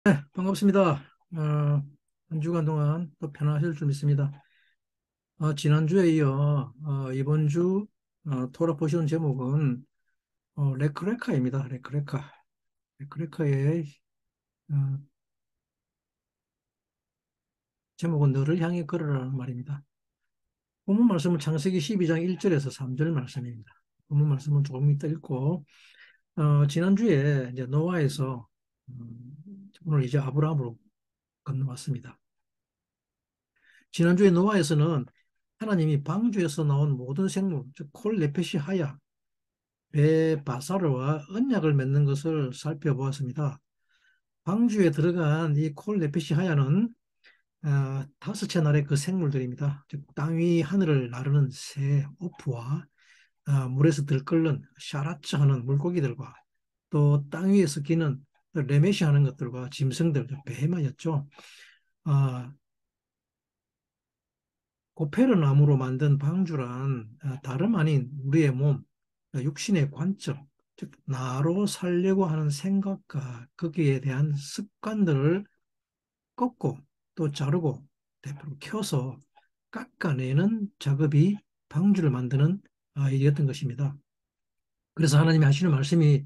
반갑습니다. 한 주간 동안 또 편안하실 줄 믿습니다. 지난주에 이어 이번 주 토론 보시는 제목은 레크레카입니다. 레크레카. 레크레카의 어, 제목은 너를 향해 걸어라는 말입니다. 본문 말씀은 창세기 12장 1절에서 3절 말씀입니다. 본문 말씀은 조금 이따 읽고 지난주에 이제 노아에서 오늘 이제 아브라함으로 건너왔습니다. 지난주에 노아에서는 하나님이 방주에서 나온 모든 생물, 즉 콜, 네페시, 하야, 배, 바사르와 언약을 맺는 것을 살펴보았습니다. 방주에 들어간 이 콜, 네페시, 하야는 다섯째 날의 그 생물들입니다. 즉 땅 위 하늘을 나르는 새, 오프와 물에서 들끓는 샤라츠 하는 물고기들과 또 땅 위에서 기는 레메시 하는 것들과 짐승들, 베헤마였죠. 아, 고페르 나무로 만든 방주란 다름 아닌 우리의 몸, 육신의 관점, 즉 나로 살려고 하는 생각과 거기에 대한 습관들을 꺾고 또 자르고 대표로 켜서 깎아내는 작업이 방주를 만드는 일이었던 것입니다. 그래서 하나님이 하시는 말씀이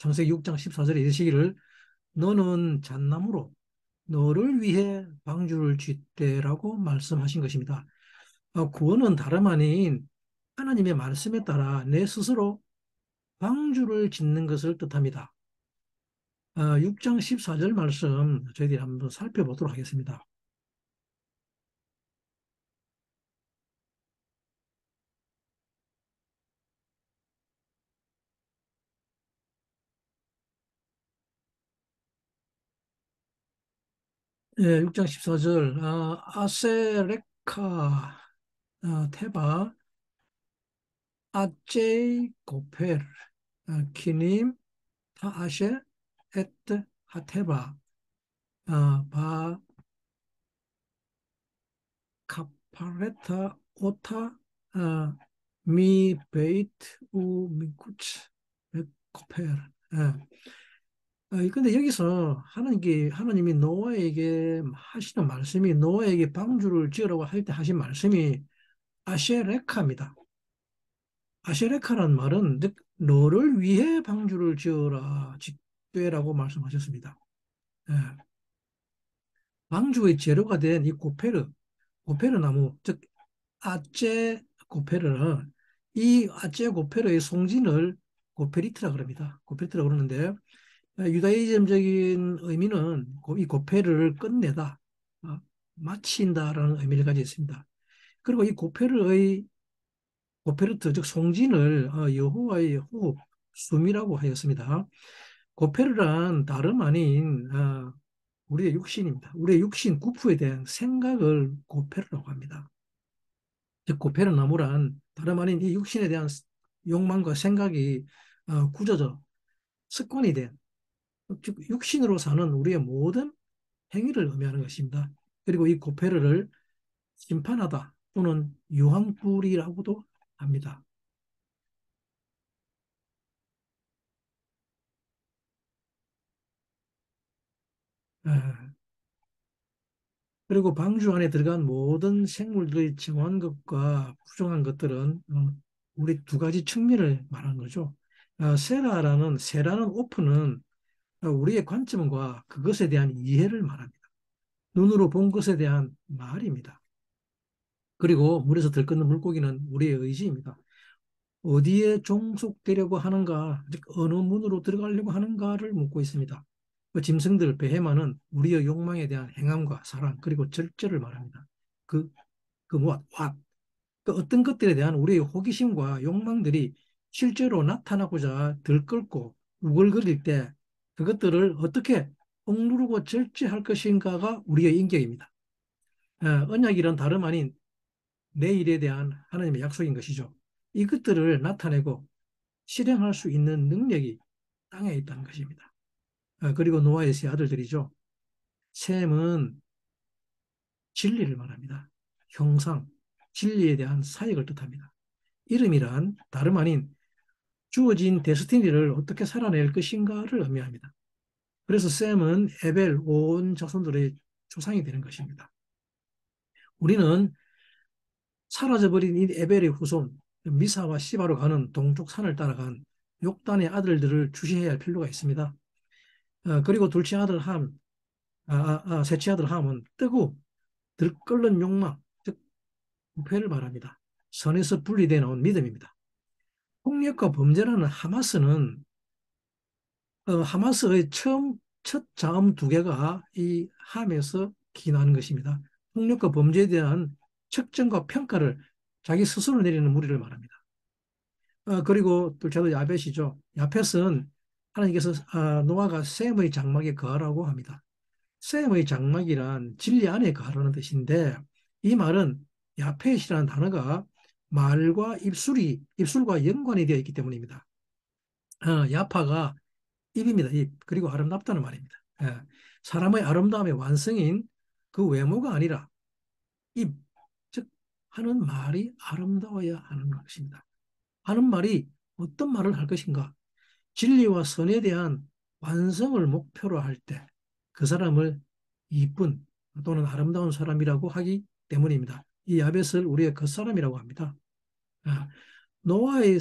창세기 6장 14절에 이르시기를 너는 잣나무로 너를 위해 방주를 짓되라고 말씀하신 것입니다. 구원은 다름 아닌 하나님의 말씀에 따라 내 스스로 방주를 짓는 것을 뜻합니다. 6장 14절 말씀 저희들이 한번 살펴보도록 하겠습니다. 6장 14절 아세레카 테바 아제이 고펠 키님 타아셰 에트 하테바 바 카파레타 오타 미 베이트 우 미쿠츠 코페르. 근데 여기서 하나님이 노아에게 하시는 말씀이 노아에게 방주를 지으라고 할 때 하신 말씀이 아쉐레카입니다. 아쉐레카란 말은 즉 너를 위해 방주를 지어라 짓되라고 말씀하셨습니다. 예, 방주의 재료가 된 이 고페르 나무 즉 아째 고페르는 이 아째 고페르의 송진을 고페리트라 그럽니다. 고페리트라 그러는데 유다이즘적인 의미는 이 고페르를 끝내다, 어, 마친다라는 의미를 가지고 있습니다. 그리고 이 고페르트 즉 송진을 여호와의 호흡, 숨이라고 하였습니다. 고페르란 다름 아닌 우리의 육신입니다. 우리의 육신 구프에 대한 생각을 고페르라고 합니다. 즉 고페르 나무란 다름 아닌 이 육신에 대한 욕망과 생각이 굳어져 습관이 된 즉 육신으로 사는 우리의 모든 행위를 의미하는 것입니다. 그리고 이 고페르를 심판하다 또는 유황불이라고도 합니다. 에, 그리고 방주 안에 들어간 모든 생물들의 정한 것과 부정한 것들은 우리 두 가지 측면을 말하는 거죠. 세라는 오프는 우리의 관점과 그것에 대한 이해를 말합니다. 눈으로 본 것에 대한 말입니다. 그리고 물에서 들끓는 물고기는 우리의 의지입니다. 어디에 종속되려고 하는가, 즉 어느 문으로 들어가려고 하는가를 묻고 있습니다. 그 짐승들, 베헤마는 우리의 욕망에 대한 행함과 사랑, 그리고 절제를 말합니다. 그, what. 그 어떤 것들에 대한 우리의 호기심과 욕망들이 실제로 나타나고자 들끓고 우글거릴 때 그것들을 어떻게 억누르고 절제할 것인가가 우리의 인격입니다. 언약이란 다름 아닌 내일에 대한 하나님의 약속인 것이죠. 이것들을 나타내고 실행할 수 있는 능력이 땅에 있다는 것입니다. 그리고 노아의 세 아들들이죠. 셈은 진리를 말합니다. 형상, 진리에 대한 사역을 뜻합니다. 이름이란 다름 아닌 주어진 데스티니를 어떻게 살아낼 것인가를 의미합니다. 그래서 셈은 에벨 온 자손들의 조상이 되는 것입니다. 우리는 사라져버린 이 에벨의 후손 미사와 시바로 가는 동쪽 산을 따라간 욕단의 아들들을 주시해야 할 필요가 있습니다. 그리고 둘째 아들 함, 셋째 아들 함은 뜨고 들끓는 욕망, 즉 부패를 말합니다. 선에서 분리되어 나온 믿음입니다. 폭력과 범죄라는 하마스는 하마스의 첫 자음 두 개가 이 함에서 기인하는 것입니다. 폭력과 범죄에 대한 측정과 평가를 자기 스스로 내리는 무리를 말합니다. 그리고 둘째도 야벳이죠. 야벳은 하나님께서 노아가 셈의 장막에 거하라고 합니다. 셈의 장막이란 진리 안에 거하라는 뜻인데 이 말은 야펫이라는 단어가 말과 입술과 연관이 되어 있기 때문입니다. 야파가 입입니다. 입. 그리고 아름답다는 말입니다. 사람의 아름다움의 완성인 그 외모가 아니라 입, 즉 하는 말이 아름다워야 하는 것입니다. 하는 말이 어떤 말을 할 것인가? 진리와 선에 대한 완성을 목표로 할 때 그 사람을 이쁜 또는 아름다운 사람이라고 하기 때문입니다. 이 야벳을 우리의 겉사람이라고 합니다. 아, 노아의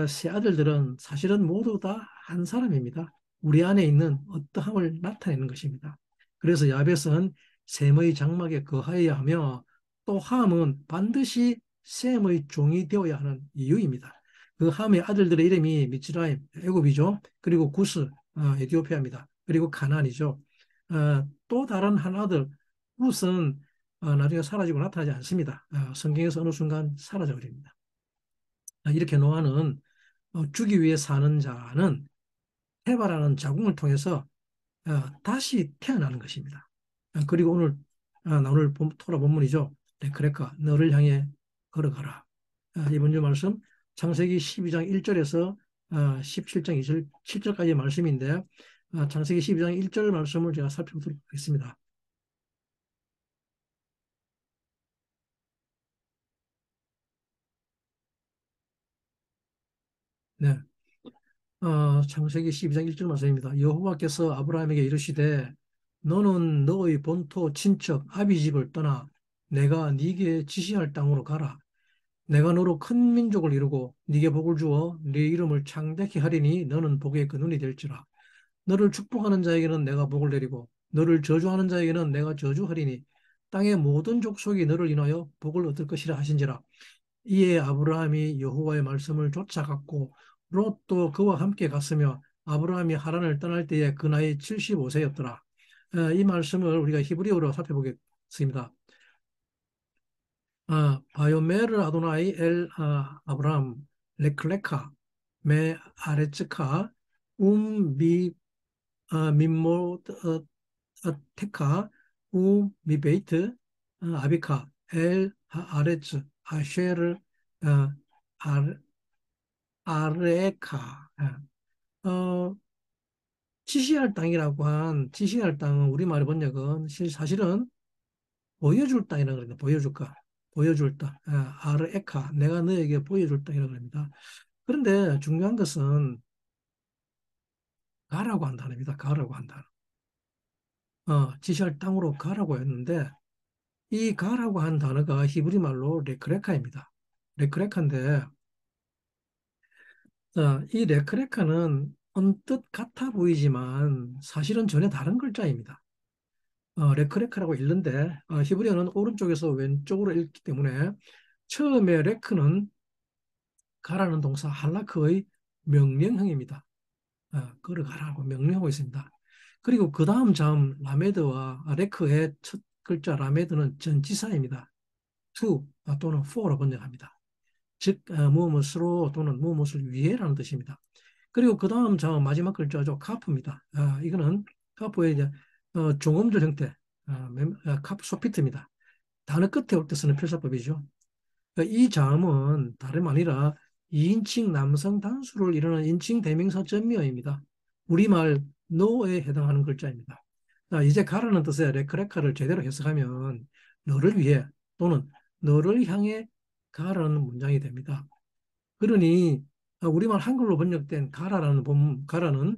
세 아들들은 사실은 모두 다 한 사람입니다. 우리 안에 있는 어떠함을 나타내는 것입니다. 그래서 야벳은 셈의 장막에 거하여야 하며 또 함은 반드시 셈의 종이 되어야 하는 이유입니다. 그 함의 아들들의 이름이 미츠라임, 애굽이죠. 그리고 구스, 에티오피아입니다. 그리고 가나안이죠. 또 다른 한 아들, 굿은 나중에 사라지고 나타나지 않습니다. 성경에서 어느 순간 사라져 버립니다. 이렇게 노아는 주기 위해 사는 자는 해바라는 자궁을 통해서 다시 태어나는 것입니다. 그리고 오늘 나눌 토라 본문이죠. 레크레카 너를 향해 걸어가라. 이번 주 말씀 창세기 12장 1절에서 17장 2절, 7절까지의 말씀인데 창세기 12장 1절 말씀을 제가 살펴보도록 하겠습니다. 네. 창세기 12장 1절 말씀입니다. 여호와께서 아브라함에게 이르시되 너는 너의 본토 친척 아비 집을 떠나 내가 네게 지시할 땅으로 가라. 내가 너로 큰 민족을 이루고 네게 복을 주어 네 이름을 창대케 하리니 너는 복의 근원이 될지라. 너를 축복하는 자에게는 내가 복을 내리고 너를 저주하는 자에게는 내가 저주하리니 땅의 모든 족속이 너를 인하여 복을 얻을 것이라 하신지라. 이에 아브라함이 여호와의 말씀을 쫓아갔고 롯도 그와 함께 갔으며 아브라함이 하란을 떠날 때에 그 나이 75세였더라. 이 말씀을 우리가 히브리어로 살펴보겠습니다. 바요메르 아도나이 엘 아브람 레클레카 메 아레츠카 미 민모 테카 미베이트 아비카 엘 아레츠 아쉐르 어, 아, 아레카 지시할 땅이라고 한 지시할 땅은 우리말의 번역은 사실은 보여줄 땅이라고 합니다. 보여줄까? 보여줄 땅. 아르에카. 내가 너에게 보여줄 땅이라고 합니다. 그런데 중요한 것은 가라고 한 단어입니다. 가라고 한 단어. 지시할 땅으로 가라고 했는데 이 가라고 한 단어가 히브리 말로 레크레카입니다. 레크레카인데 이 레크레카는 언뜻 같아 보이지만 사실은 전혀 다른 글자입니다. 레크레카라고 읽는데 히브리어는 오른쪽에서 왼쪽으로 읽기 때문에 처음에 레크는 가라는 동사 할라크의 명령형입니다. 걸어가라고 명령하고 있습니다. 그리고 그 다음 자음 라메드와 레크의 첫 글자 라메드는 전치사입니다. to 또는 for로 번역합니다. 즉 무엇으로 또는 무엇을 위해라는 뜻입니다. 그리고 그 다음 자음 마지막 글자죠. 카프입니다. 이거는 카프의 이제 종음절 형태 카프 소피트입니다. 단어 끝에 올 때 쓰는 필사법이죠. 그러니까 이 자음은 다름 아니라 2인칭 남성 단수를 이루는 인칭 대명사 전미어입니다. 우리말 no에 해당하는 글자입니다. 자, 이제 가라는 뜻의 레크레카를 제대로 해석하면 너를 위해 또는 너를 향해 가라는 문장이 됩니다. 그러니 우리말 한글로 번역된 가라라는 가라는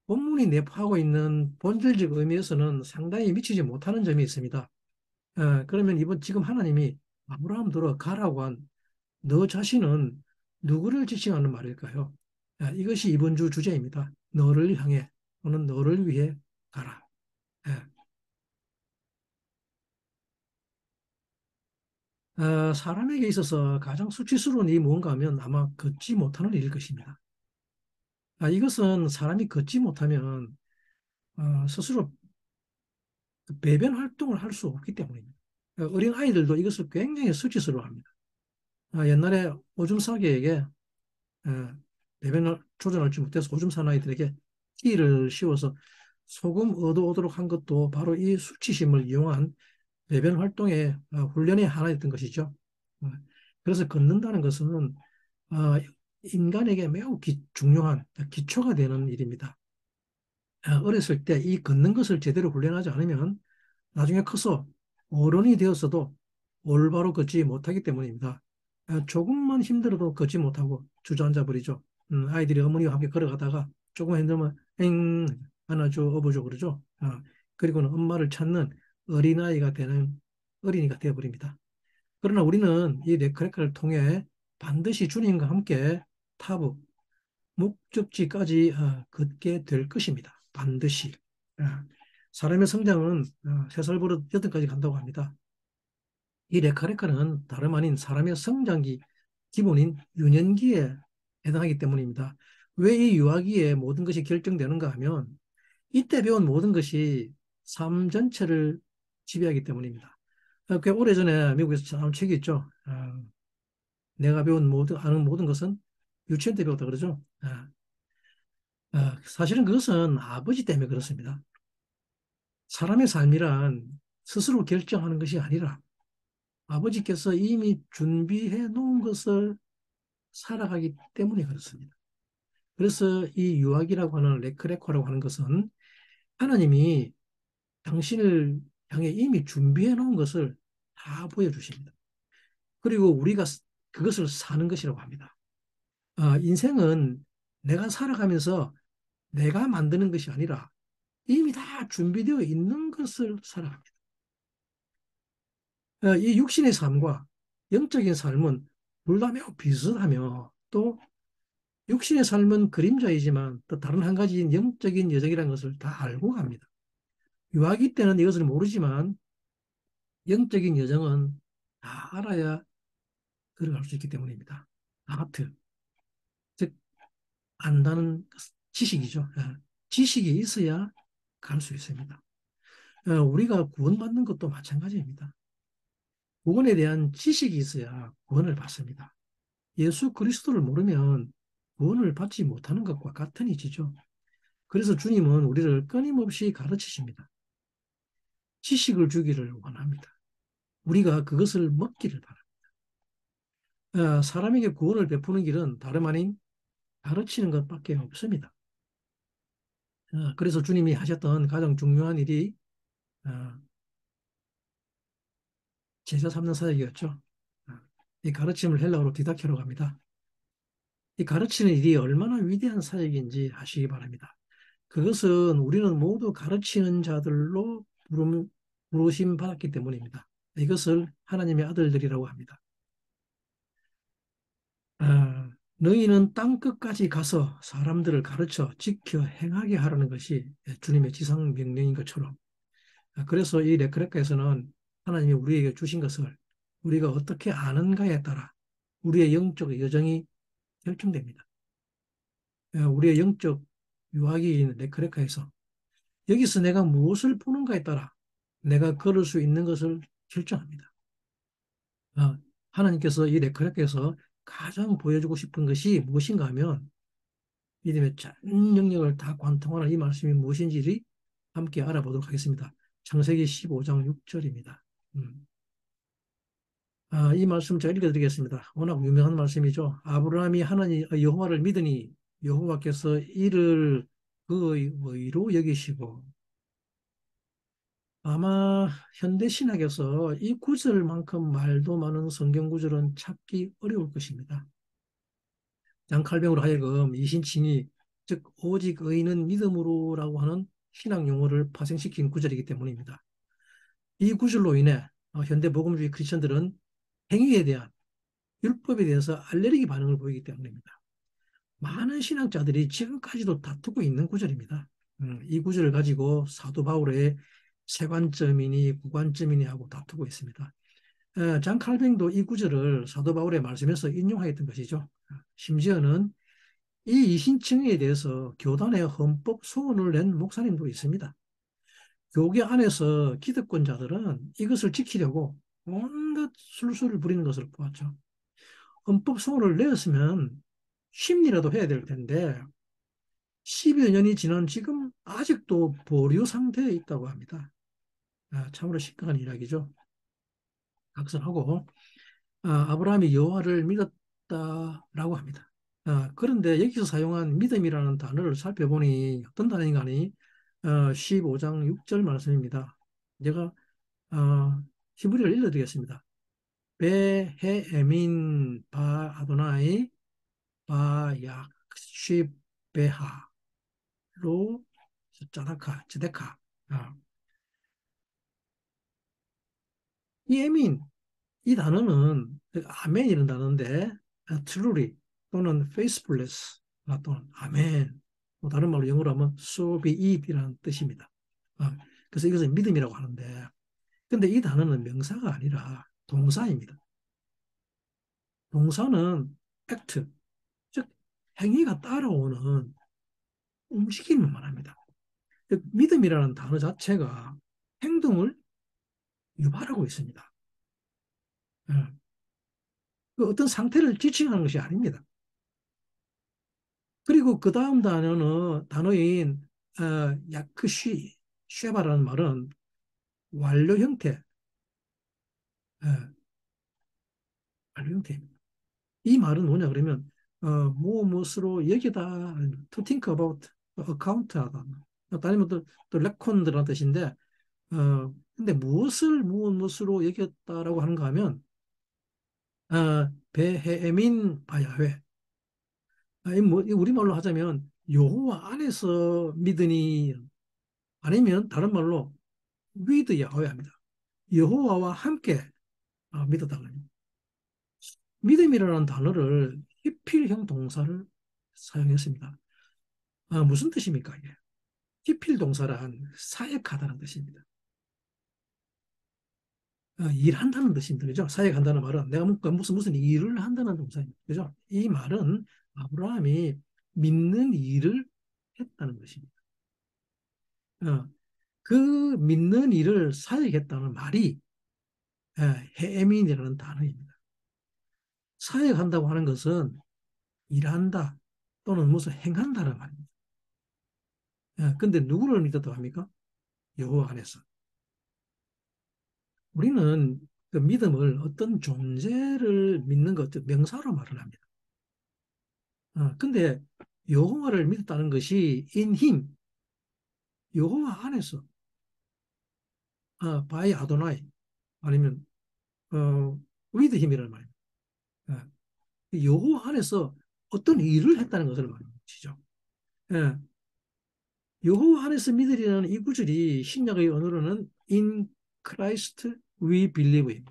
본문이 내포하고 있는 본질적 의미에서는 상당히 미치지 못하는 점이 있습니다. 그러면 지금 하나님이 아브라함 들어 가라고 한 너 자신은 누구를 지칭하는 말일까요? 이것이 이번 주 주제입니다. 너를 향해 또는 너를 위해 가라. 예. 사람에게 있어서 가장 수치스러운 일이 무언가 하면 아마 걷지 못하는 일일 것입니다. 이것은 사람이 걷지 못하면 스스로 배변 활동을 할 수 없기 때문입니다. 어린 아이들도 이것을 굉장히 수치스러워합니다. 옛날에 오줌 싸개에게 배변을 조절하지 못해서 오줌 싸는 아이들에게 티를 씌워서 소금 얻어오도록 한 것도 바로 이 수치심을 이용한 배변 활동의 훈련의 하나였던 것이죠. 어, 그래서 걷는다는 것은 어, 인간에게 매우 중요한 기초가 되는 일입니다. 어렸을 때 이 걷는 것을 제대로 훈련하지 않으면 나중에 커서 어른이 되었어도 올바로 걷지 못하기 때문입니다. 조금만 힘들어도 걷지 못하고 주저앉아 버리죠. 아이들이 어머니와 함께 걸어가다가 조금만 힘들면 엥 안아줘 업어줘 그러죠. 그리고는 엄마를 찾는 어린이가 되어버립니다. 그러나 우리는 이 레크레카를 통해 반드시 주님과 함께 타부 목적지까지 걷게 될 것입니다. 반드시. 어, 사람의 성장은 3살부터 8까지 간다고 합니다. 이 레카레카는 다름 아닌 사람의 성장기 기본인 유년기에 해당하기 때문입니다. 왜 이 유아기에 모든 것이 결정되는가 하면 이때 배운 모든 것이 삶 전체를 지배하기 때문입니다. 꽤 오래전에 미국에서 나온 책이 있죠. 내가 아는 모든 것은 유치원 때 배웠다 그러죠. 사실은 그것은 아버지 때문에 그렇습니다. 사람의 삶이란 스스로 결정하는 것이 아니라 아버지께서 이미 준비해 놓은 것을 살아가기 때문에 그렇습니다. 그래서 이 유학이라고 하는 레크레코라고 하는 것은 하나님이 당신을 향해 이미 준비해 놓은 것을 다 보여주십니다. 그리고 우리가 그것을 사는 것이라고 합니다. 인생은 내가 살아가면서 내가 만드는 것이 아니라 이미 다 준비되어 있는 것을 살아갑니다. 이 육신의 삶과 영적인 삶은 둘 다 매우 비슷하며 또 육신의 삶은 그림자이지만 또 다른 한 가지인 영적인 여정이라는 것을 다 알고 갑니다. 유아기 때는 이것을 모르지만 영적인 여정은 다 알아야 걸어갈 수 있기 때문입니다. 아트, 즉 안다는 지식이죠. 지식이 있어야 갈 수 있습니다. 우리가 구원받는 것도 마찬가지입니다. 구원에 대한 지식이 있어야 구원을 받습니다. 예수 그리스도를 모르면 구원을 받지 못하는 것과 같은 이치죠. 그래서 주님은 우리를 끊임없이 가르치십니다. 지식을 주기를 원합니다. 우리가 그것을 먹기를 바랍니다. 사람에게 구원을 베푸는 길은 다름 아닌 가르치는 것밖에 없습니다. 그래서 주님이 하셨던 가장 중요한 일이 어, 제자 삼는 사역이었죠. 이 가르침을 헬라어로 디다케로 갑니다. 이 가르치는 일이 얼마나 위대한 사역인지 아시기 바랍니다. 그것은 우리는 모두 가르치는 자들로 부르심 받았기 때문입니다. 이것을 하나님의 아들들이라고 합니다. 너희는 땅 끝까지 가서 사람들을 가르쳐 지켜 행하게 하라는 것이 주님의 지상 명령인 것처럼 그래서 이 레크레카에서는 하나님이 우리에게 주신 것을 우리가 어떻게 아는가에 따라 우리의 영적 여정이 결정됩니다. 우리의 영적 유학이 있는 레크레카에서 여기서 내가 무엇을 보는가에 따라 내가 걸을 수 있는 것을 결정합니다. 하나님께서 이 레크레카에서 가장 보여주고 싶은 것이 무엇인가 하면 믿음의 전 영역을 다 관통하는 이 말씀이 무엇인지를 함께 알아보도록 하겠습니다. 창세기 15장 6절입니다. 이 말씀 제가 읽어드리겠습니다. 워낙 유명한 말씀이죠. 아브라함이 하나님 여호와를 믿으니 여호와께서 이를 그의 의로 여기시고 아마 현대 신학에서 이 구절만큼 말도 많은 성경 구절은 찾기 어려울 것입니다. 양 칼뱅으로 하여금 이신칭이 즉 오직 의인은 믿음으로라고 하는 신학 용어를 파생시킨 구절이기 때문입니다. 이 구절로 인해 현대 복음주의 크리스천들은 행위에 대한 율법에 대해서 알레르기 반응을 보이기 때문입니다. 많은 신학자들이 지금까지도 다투고 있는 구절입니다. 이 구절을 가지고 사도 바울의 세관점이니 구관점이니 하고 다투고 있습니다. 잔 칼뱅도 이 구절을 사도 바울의 말씀에서 인용하였던 것이죠. 심지어는 이 이신청에 대해서 교단의 헌법 소원을 낸 목사님도 있습니다. 교계 안에서 기득권자들은 이것을 지키려고 온갖 술수를 부리는 것을 보았죠. 헌법 소원을 내었으면 심리라도 해야 될 텐데 10여 년이 지난 지금 아직도 보류 상태에 있다고 합니다. 참으로 심각한 이야기죠. 각설하고 아브라함이 여호와를 믿었다라고 합니다. 그런데 여기서 사용한 믿음이라는 단어를 살펴보니 어떤 단어인가 하니 15장 6절 말씀입니다. 제가 히브리를 읽어드리겠습니다. 베헤에민 바 아도나이 바 약시베하 로 짜다카 즈데카 이 에민 이 단어는 아멘이라는 단어인데 truly 또는 faithfulness 또는 아멘 뭐 다른 말로 영어로 하면 so be it이라는 뜻입니다. 그래서 이것을 믿음이라고 하는데 근데 이 단어는 명사가 아니라 동사입니다. 동사는 act 즉 행위가 따라오는 움직임을 말합니다. 믿음이라는 단어 자체가 행동을 유발하고 있습니다. 예. 그 어떤 상태를 지칭하는 것이 아닙니다. 그리고 그 다음 단어인 야크쉬, 쉐바라는 말은 완료 형태, 예, 완료 형태입니다. 이 말은 뭐냐 그러면 무엇으로 여기다 to think about, account하다. 아니면 또 레콘드라는 뜻인데 근데 무엇으로 여겼다라고 하는가 하면 베헤민 바야흐 뭐 우리말로 하자면 여호와 안에서 믿으니 아니면 다른 말로 with 야훼합니다. 여호와와 함께 믿었다 그럽니다. 믿음이라는 단어를 히필형 동사를 사용했습니다. 무슨 뜻입니까 이게? 히필 동사란 사역하다는 뜻입니다. 일한다는 뜻입니다. 그죠? 사역한다는 말은 내가 무슨 일을 한다는 동사입니다. 그죠? 이 말은 아브라함이 믿는 일을 했다는 것입니다. 그 믿는 일을 사역했다는 말이 해민이라는 단어입니다. 사역한다고 하는 것은 일한다 또는 무슨 행한다는 말입니다. 근데 누구를 믿었다고 합니까? 여호와 안에서. 우리는 그 믿음을 어떤 존재를 믿는 것, 명사로 말을 합니다. 근데 여호와를 믿었다는 것이 in him, 여호와 안에서, by 아도나이, 아니면 with him이라는 말입니다. 여호와 안에서 어떤 일을 했다는 것을 말이죠. 예. 여호와 안에서 믿으리라는 이 구절이 신약의 언어로는 in Christ we believe.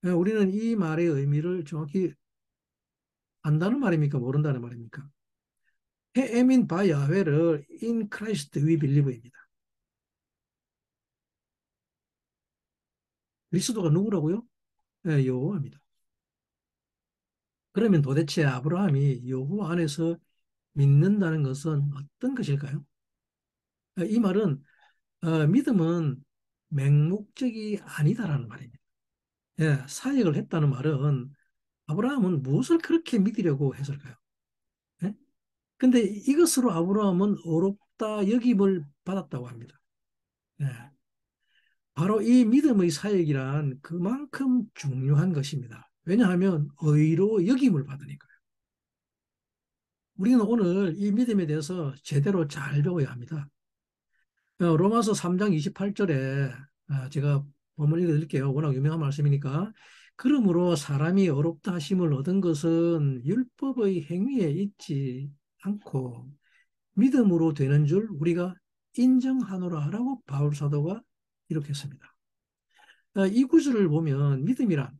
우리는 이 말의 의미를 정확히 안다는 말입니까? 모른다는 말입니까? 해에민 바 야훼를 in Christ we believe입니다. 그리스도가 누구라고요? 여호와입니다. 그러면 도대체 아브라함이 여호와 안에서 믿는다는 것은 어떤 것일까요? 이 말은 믿음은 맹목적이 아니다라는 말입니다. 사역을 했다는 말은 아브라함은 무엇을 그렇게 믿으려고 했을까요? 예? 근데 이것으로 아브라함은 어렵다 여김을 받았다고 합니다. 예. 바로 이 믿음의 사역이란 그만큼 중요한 것입니다. 왜냐하면 의로 여김을 받으니까요. 우리는 오늘 이 믿음에 대해서 제대로 잘 배워야 합니다. 로마서 3장 28절에 제가 본문 읽어드릴게요. 워낙 유명한 말씀이니까 그러므로 사람이 어렵다 하심을 얻은 것은 율법의 행위에 있지 않고 믿음으로 되는 줄 우리가 인정하노라라고 바울 사도가 기록했습니다. 이 구절을 보면 믿음이란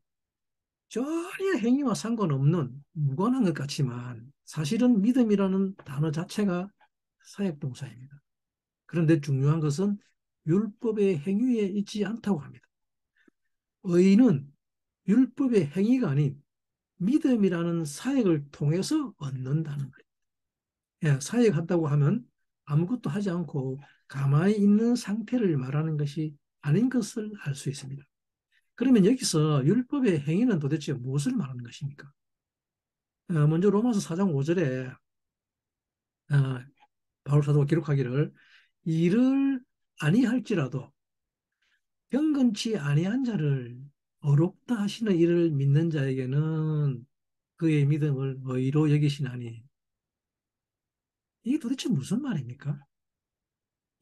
전혀 행위와 상관없는 무관한 것 같지만 사실은 믿음이라는 단어 자체가 사역동사입니다. 그런데 중요한 것은 율법의 행위에 있지 않다고 합니다. 의인은 율법의 행위가 아닌 믿음이라는 사역을 통해서 얻는다는 거예요. 예, 사역한다고 하면 아무것도 하지 않고 가만히 있는 상태를 말하는 것이 아닌 것을 알 수 있습니다. 그러면 여기서 율법의 행위는 도대체 무엇을 말하는 것입니까? 먼저 로마서 4장 5절에 바울 사도가 기록하기를 이를 아니할지라도 경건치 아니한 자를 어렵다 하시는 이를 믿는 자에게는 그의 믿음을 의로 여기시나니 이게 도대체 무슨 말입니까?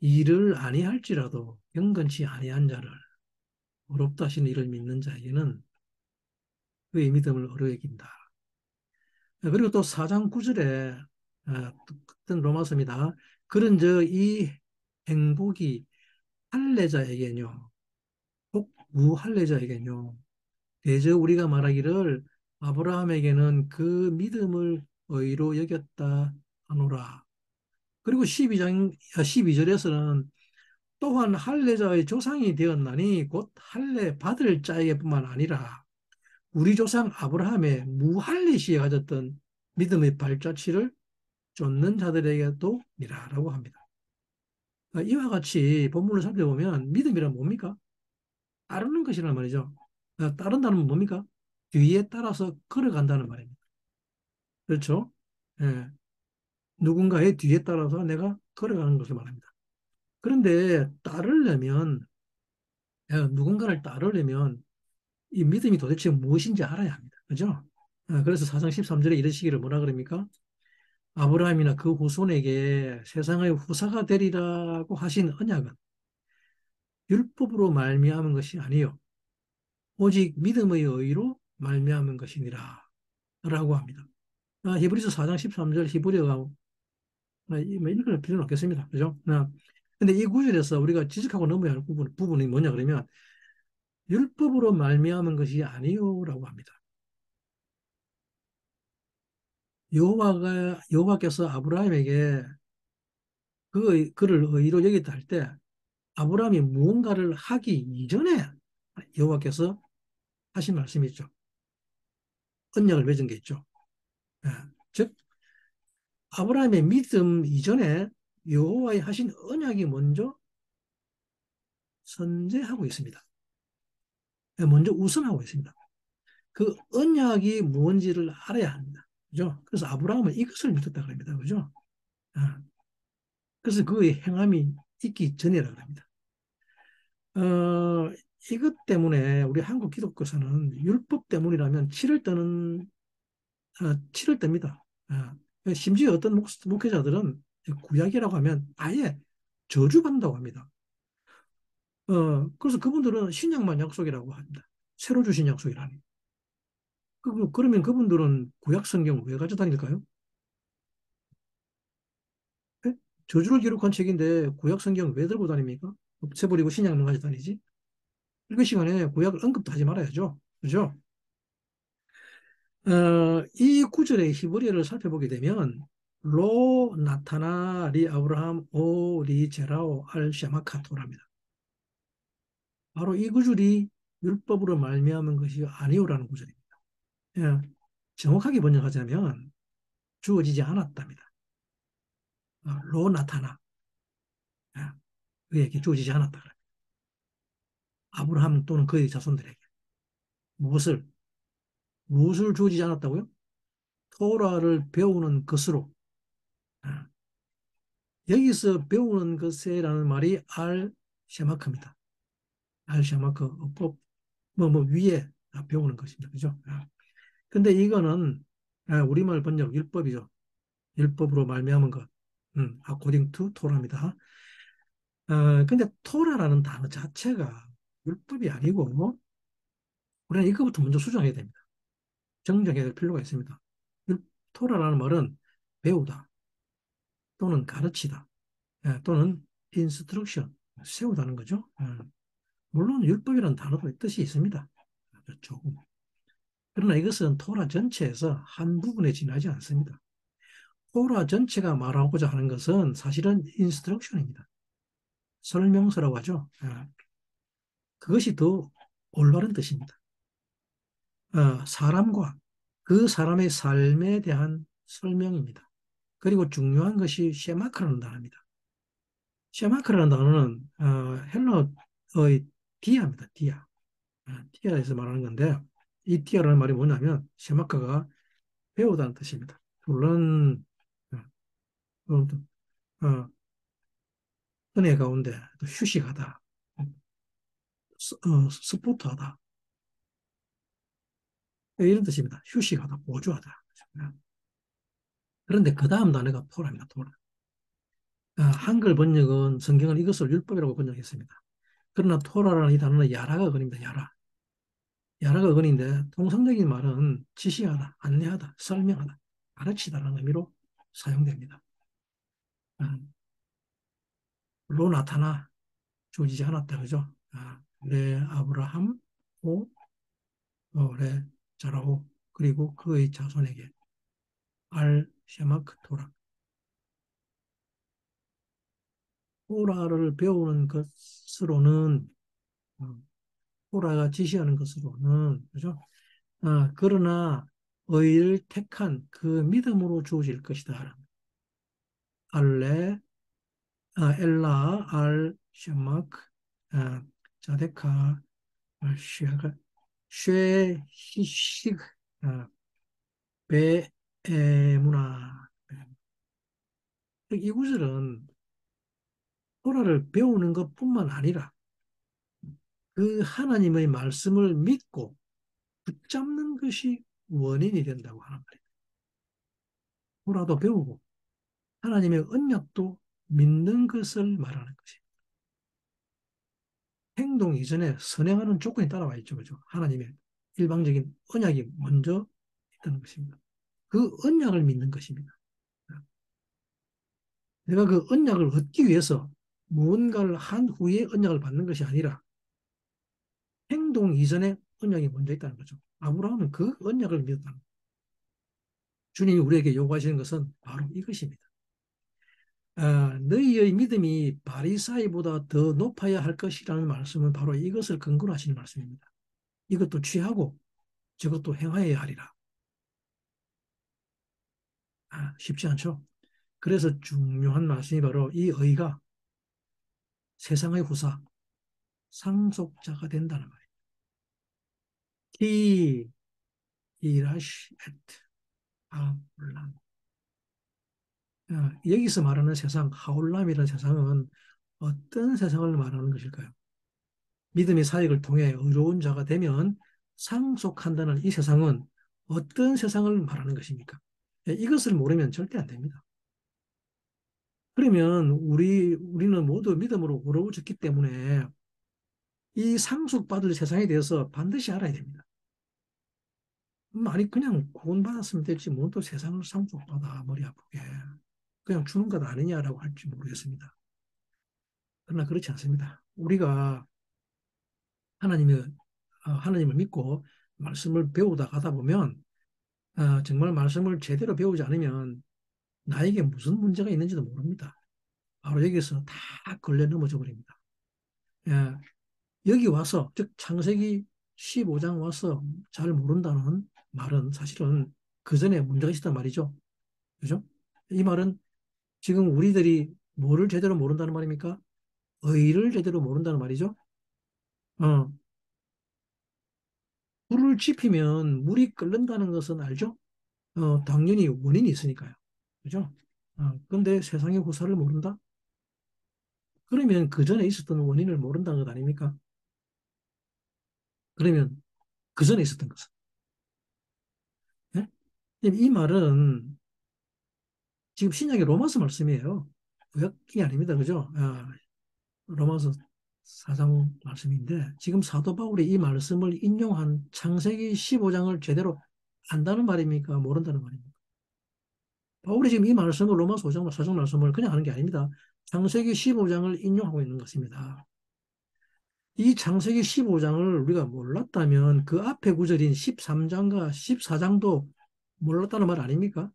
이를 아니할지라도 경건치 아니한 자를 어렵다 하시는 이를 믿는 자에게는 그의 믿음을 의로 여긴다. 그리고 또 4장 9절에 같은 로마서입니다. 그런즉 이 행복이 할례자에게뇨 혹 무할례자에게뇨 대저 우리가 말하기를 아브라함에게는 그 믿음을 의로 여겼다 하노라. 그리고 12절에서는 또한 할례자의 조상이 되었나니 곧 할례 받을 자에게뿐만 아니라 우리 조상 아브라함의 무할례 시에 가졌던 믿음의 발자취를 쫓는 자들에게도 니라라고 합니다. 이와 같이 본문을 살펴보면 믿음이란 뭡니까? 따르는 것이란 말이죠. 따른다는 건 뭡니까? 뒤에 따라서 걸어간다는 말입니다. 그렇죠? 예, 누군가의 뒤에 따라서 내가 걸어가는 것을 말합니다. 그런데 따르려면, 누군가를 따르려면 이 믿음이 도대체 무엇인지 알아야 합니다. 그죠? 그래서 사장 13절에 이르시기를 뭐라 그럽니까? 아브라함이나 그 후손에게 세상의 후사가 되리라고 하신 언약은 율법으로 말미암은 것이 아니요 오직 믿음의 의로 말미암은 것이니라 라고 합니다. 히브리서 4장 13절 히브리어가 뭐 읽을 필요는 없겠습니다. 그죠? 근데 이 구절에서 우리가 지적하고 넘어야 할 부분이 뭐냐 그러면 율법으로 말미암은 것이 아니요라고 합니다. 여호와께서 아브라함에게 그를 의로 여기다 할 때 아브라함이 무언가를 하기 이전에 여호와께서 하신 말씀이 있죠. 언약을 맺은 게 있죠. 예. 즉 아브라함의 믿음 이전에 여호와의 하신 언약이 먼저 선제하고 있습니다. 예, 먼저 우선하고 있습니다. 그 언약이 뭔지를 알아야 합니다. 그죠? 그래서 아브라함은 이것을 믿었다 그럽니다. 그죠? 아, 그래서 그의 행함이 있기 전이라고 합니다. 어, 이것 때문에 우리 한국 기독교사는 율법 때문이라면 치를 뗍니다. 아, 심지어 어떤 목회자들은 구약이라고 하면 아예 저주받는다고 합니다. 그래서 그분들은 신약만 약속이라고 합니다. 새로 주신 약속이라니. 그러면 그분들은 구약 성경 왜 가져다닐까요? 예? 저주를 기록한 책인데 구약 성경 왜 들고 다닙니까? 없애버리고 신약만 가져다니지? 읽을 시간에 구약을 언급도 하지 말아야죠. 그죠? 이 구절의 히브리어를 살펴보게 되면 로 나타나 리 아브라함 오 리 제라오 알 샤마카토랍니다. 바로 이 구절이 율법으로 말미암은 것이 아니오라는 구절입니다. 예, 정확하게 번역하자면 주어지지 않았답니다. 로 나타나 예, 그에게 주어지지 않았다. 아브라함 또는 그의 자손들에게 무엇을 무엇을 주어지지 않았다고요? 토라를 배우는 것으로 예, 여기서 배우는 것에라는 말이 알 샤마크입니다. 알 샤마크 법 뭐 위에 배우는 것입니다. 그죠? 근데 이거는 우리말 번역 율법이죠. 율법으로 말미암은 것. according to 토라입니다. 근데 토라라는 단어 자체가 율법이 아니고 우리는 이거부터 먼저 수정해야 됩니다. 정정해야 될 필요가 있습니다. 토라라는 말은 배우다 또는 가르치다 또는 인스트럭션 세우다는 거죠. 물론 율법이라는 단어도 뜻이 있습니다. 조금. 그러나 이것은 토라 전체에서 한 부분에 지나지 않습니다. 토라 전체가 말하고자 하는 것은 사실은 인스트럭션입니다. 설명서라고 하죠. 그것이 더 올바른 뜻입니다. 사람과 그 사람의 삶에 대한 설명입니다. 그리고 중요한 것이 셰마크라는 단어입니다. 셰마크라는 단어는 헬라어의 디아입니다. 디아. 디아에서 말하는 건데 이 디아라는 말이 뭐냐면 셰마크가 배우다는 뜻입니다. 물론 어, 어, 은혜 가운데 또 휴식하다, 스포트하다 이런 뜻입니다. 휴식하다, 보조하다. 그런데 그 다음 단어가 토라입니다. 토라. 한글 번역은 성경은 이것을 율법이라고 번역했습니다. 그러나 토라라는 이 단어는 야라가 어근입니다. 야라. 야라가 어근인데 통상적인 말은 지시하다, 안내하다, 설명하다, 가르치다라는 의미로 사용됩니다. 로 나타나 주어지지 않았다 그죠? 레 아브라함 레 자라오 그리고 그의 자손에게 알 셰마크 토라. 토라를 배우는 것으로는 어, 토라가 지시하는 것으로는 그죠? 그러나 의를 택한 그 믿음으로 주어질 것이다. 알레, 엘라, 알, 셰마크, 아, 자데카, 쉐가, 히식, 베에무나. 이 구절은 토라를 배우는 것뿐만 아니라 그 하나님의 말씀을 믿고 붙잡는 것이 원인이 된다고 하는 말이에요. 토라도 배우고 하나님의 언약도 믿는 것을 말하는 것이에요. 행동 이전에 선행하는 조건이 따라와 있죠. 그죠? 하나님의 일방적인 언약이 먼저 있다는 것입니다. 그 언약을 믿는 것입니다. 내가 그 언약을 얻기 위해서 무언가를 한 후에 언약을 받는 것이 아니라 행동 이전에 언약이 먼저 있다는 거죠. 아브라함은 그 언약을 믿었다는 거죠. 주님이 우리에게 요구하시는 것은 바로 이것입니다. 너희의 믿음이 바리사이보다 더 높아야 할 것이라는 말씀은 바로 이것을 근거로 하시는 말씀입니다. 이것도 취하고 저것도 행하여야 하리라. 쉽지 않죠? 그래서 중요한 말씀이 바로 이 의가 세상의 후사, 상속자가 된다는 말이에요. 키 이라시 에트 하울람. 여기서 말하는 세상, 하울람이라는 세상은 어떤 세상을 말하는 것일까요? 믿음의 사역을 통해 의로운 자가 되면 상속한다는 이 세상은 어떤 세상을 말하는 것입니까? 이것을 모르면 절대 안 됩니다. 그러면 우리는 모두 믿음으로 의로워졌기 때문에 이 상속받을 세상에 대해서 반드시 알아야 됩니다. 아니 그냥 구원받았으면 됐지 뭐 또 세상을 상속받아 머리 아프게 그냥 주는 것 아니냐라고 할지 모르겠습니다. 그러나 그렇지 않습니다. 우리가 하나님의 하나님을 믿고 말씀을 배우다 가다 보면 정말 말씀을 제대로 배우지 않으면 나에게 무슨 문제가 있는지도 모릅니다. 바로 여기서 다 걸려 넘어져 버립니다. 예, 여기 와서 즉 창세기 15장 와서 잘 모른다는 말은 사실은 그 전에 문제가 있었단 말이죠. 그죠? 이 말은 지금 우리들이 뭐를 제대로 모른다는 말입니까? 의를 제대로 모른다는 말이죠. 어, 불을 지피면 물이 끓는다는 것은 알죠? 당연히 원인이 있으니까요. 그죠? 근데 세상의 후사를 모른다? 그러면 그 전에 있었던 원인을 모른다는 것 아닙니까? 그러면 그 전에 있었던 것은. 예? 이 말은 지금 신약의 로마서 말씀이에요. 구약이 아닙니다. 그죠? 로마서 4장 말씀인데 지금 사도 바울이 이 말씀을 인용한 창세기 15장을 제대로 안다는 말입니까? 모른다는 말입니까? 바울이 지금 이 말씀을 로마서 5장, 4장 말씀을 그냥 하는 게 아닙니다. 창세기 15장을 인용하고 있는 것입니다. 이 창세기 15장을 우리가 몰랐다면 그 앞에 구절인 13장과 14장도 몰랐다는 말 아닙니까?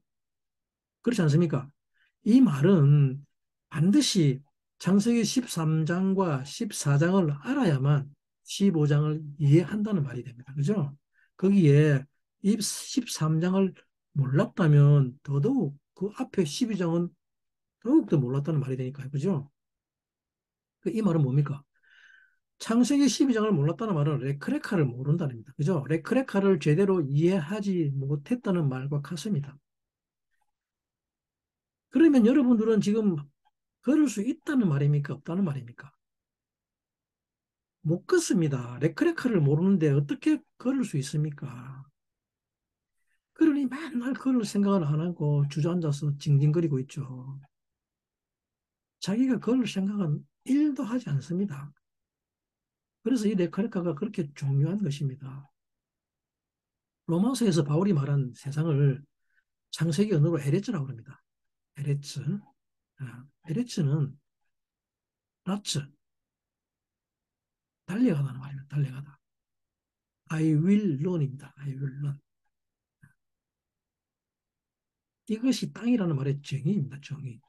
그렇지 않습니까? 이 말은 반드시 창세기 13장과 14장을 알아야만 15장을 이해한다는 말이 됩니다. 그죠? 거기에 이 13장을 몰랐다면 더더욱 그 앞에 12장은 더욱더 몰랐다는 말이 되니까요. 그죠? 이 말은 뭡니까? 창세기 12장을 몰랐다는 말은 레크레카를 모른다는 겁니다. 그죠? 레크레카를 제대로 이해하지 못했다는 말과 같습니다. 그러면 여러분들은 지금 걸을 수 있다는 말입니까? 없다는 말입니까? 못 걷습니다. 레크레카를 모르는데 어떻게 걸을 수 있습니까? 그러니 맨날 걸을 생각을 안 하고 주저앉아서 징징거리고 있죠. 자기가 걸을 생각은 1도 하지 않습니다. 그래서 이 레크레카가 그렇게 중요한 것입니다. 로마서에서 바울이 말한 세상을 창세기 언어로 에레츠라고 합니다. 에레츠. 에레츠는 라츠, 달려가다는 말입니다. 달려가다. I will run입니다. I will run. 이것이 땅이라는 말의 정의입니다. 정의.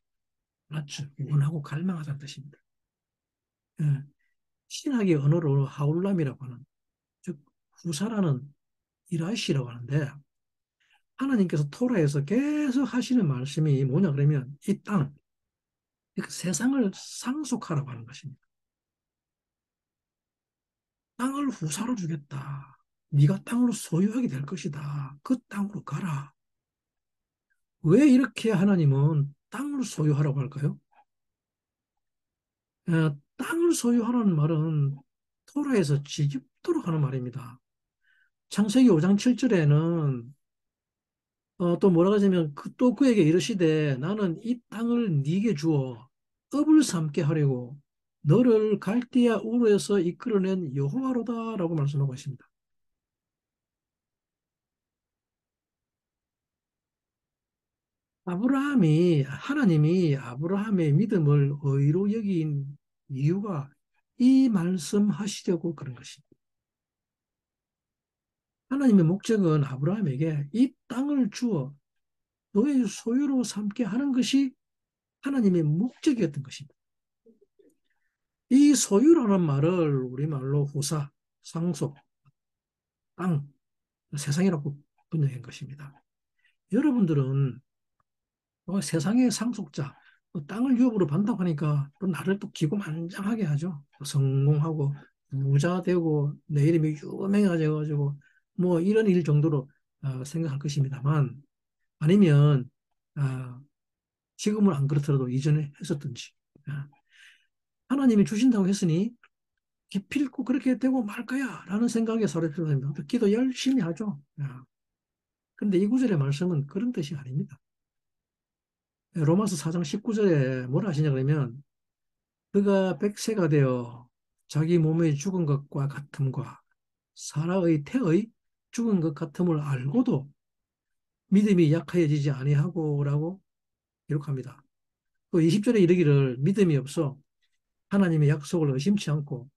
라츠, 원하고 갈망하다는 뜻입니다. 예, 신학의 언어로 하울람이라고 하는, 즉 후사라는 이라시라고 하는데 하나님께서 토라에서 계속 하시는 말씀이 뭐냐 그러면 이 땅, 그러니까 세상을 상속하라고 하는 것입니다. 땅을 후사로 주겠다. 네가 땅으로 소유하게 될 것이다. 그 땅으로 가라. 왜 이렇게 하나님은 땅을 소유하라고 할까요? 땅을 소유하라는 말은 토라에서 지겹도록 하는 말입니다. 창세기 5장 7절에는 또 뭐라 하자면 또 그에게 이르시되 나는 이 땅을 네게 주어 업을 삼게 하려고 너를 갈대아 우르에서 이끌어낸 여호와로다라고 말씀하고 있습니다. 하나님이 아브라함의 믿음을 의로 여긴 이유가 이 말씀하시려고 그런 것입니다. 하나님의 목적은 아브라함에게 이 땅을 주어 너의 소유로 삼게 하는 것이 하나님의 목적이었던 것입니다. 이 소유라는 말을 우리말로 후사, 상속, 땅, 세상이라고 번역한 것입니다. 여러분들은 세상의 상속자, 땅을 유업으로 받는다고 하니까 또 나를 또 기고만장하게 하죠. 성공하고 부자 되고 내 이름이 유명해져가지고 뭐 이런 일 정도로 생각할 것입니다만 아니면 어, 지금은 안 그렇더라도 이전에 했었든지 하나님이 주신다고 했으니 기필코 그렇게 되고 말 거야 라는 생각에 살아야 됩니다. 기도 열심히 하죠. 그런데 이 구절의 말씀은 그런 뜻이 아닙니다. 로마서 4장 19절에 뭐라 하시냐 그러면 그가 백세가 되어 자기 몸의 죽은 것과 같음과 사라의 태의 죽은 것 같음을 알고도 믿음이 약하여지지 아니하고라고 기록합니다. 또 20절에 이르기를 믿음이 없어 하나님의 약속을 의심치 않고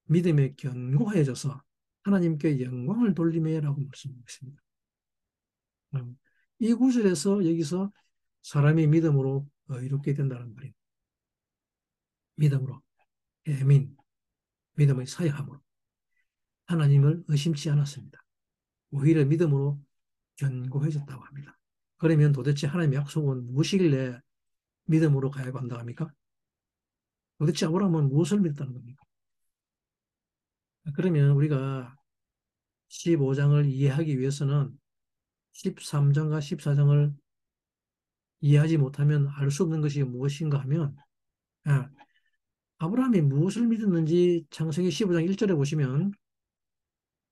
믿음에 견고해져서 하나님께 영광을 돌리매라고 말씀하고 있습니다. 이 구절에서 여기서 사람이 믿음으로 이롭게 된다는 말입니다. 믿음으로 애민, 믿음의 사역함으로 하나님을 의심치 않았습니다. 오히려 믿음으로 견고해졌다고 합니다. 그러면 도대체 하나님의 약속은 무엇이길래 믿음으로 가야고 한다고 합니까? 도대체 아브라함은 무엇을 믿었다는 겁니까? 그러면 우리가 15장을 이해하기 위해서는 13장과 14장을 이해하지 못하면 알 수 없는 것이 무엇인가 하면 아, 아브라함이 무엇을 믿었는지 창세기 15장 1절에 보시면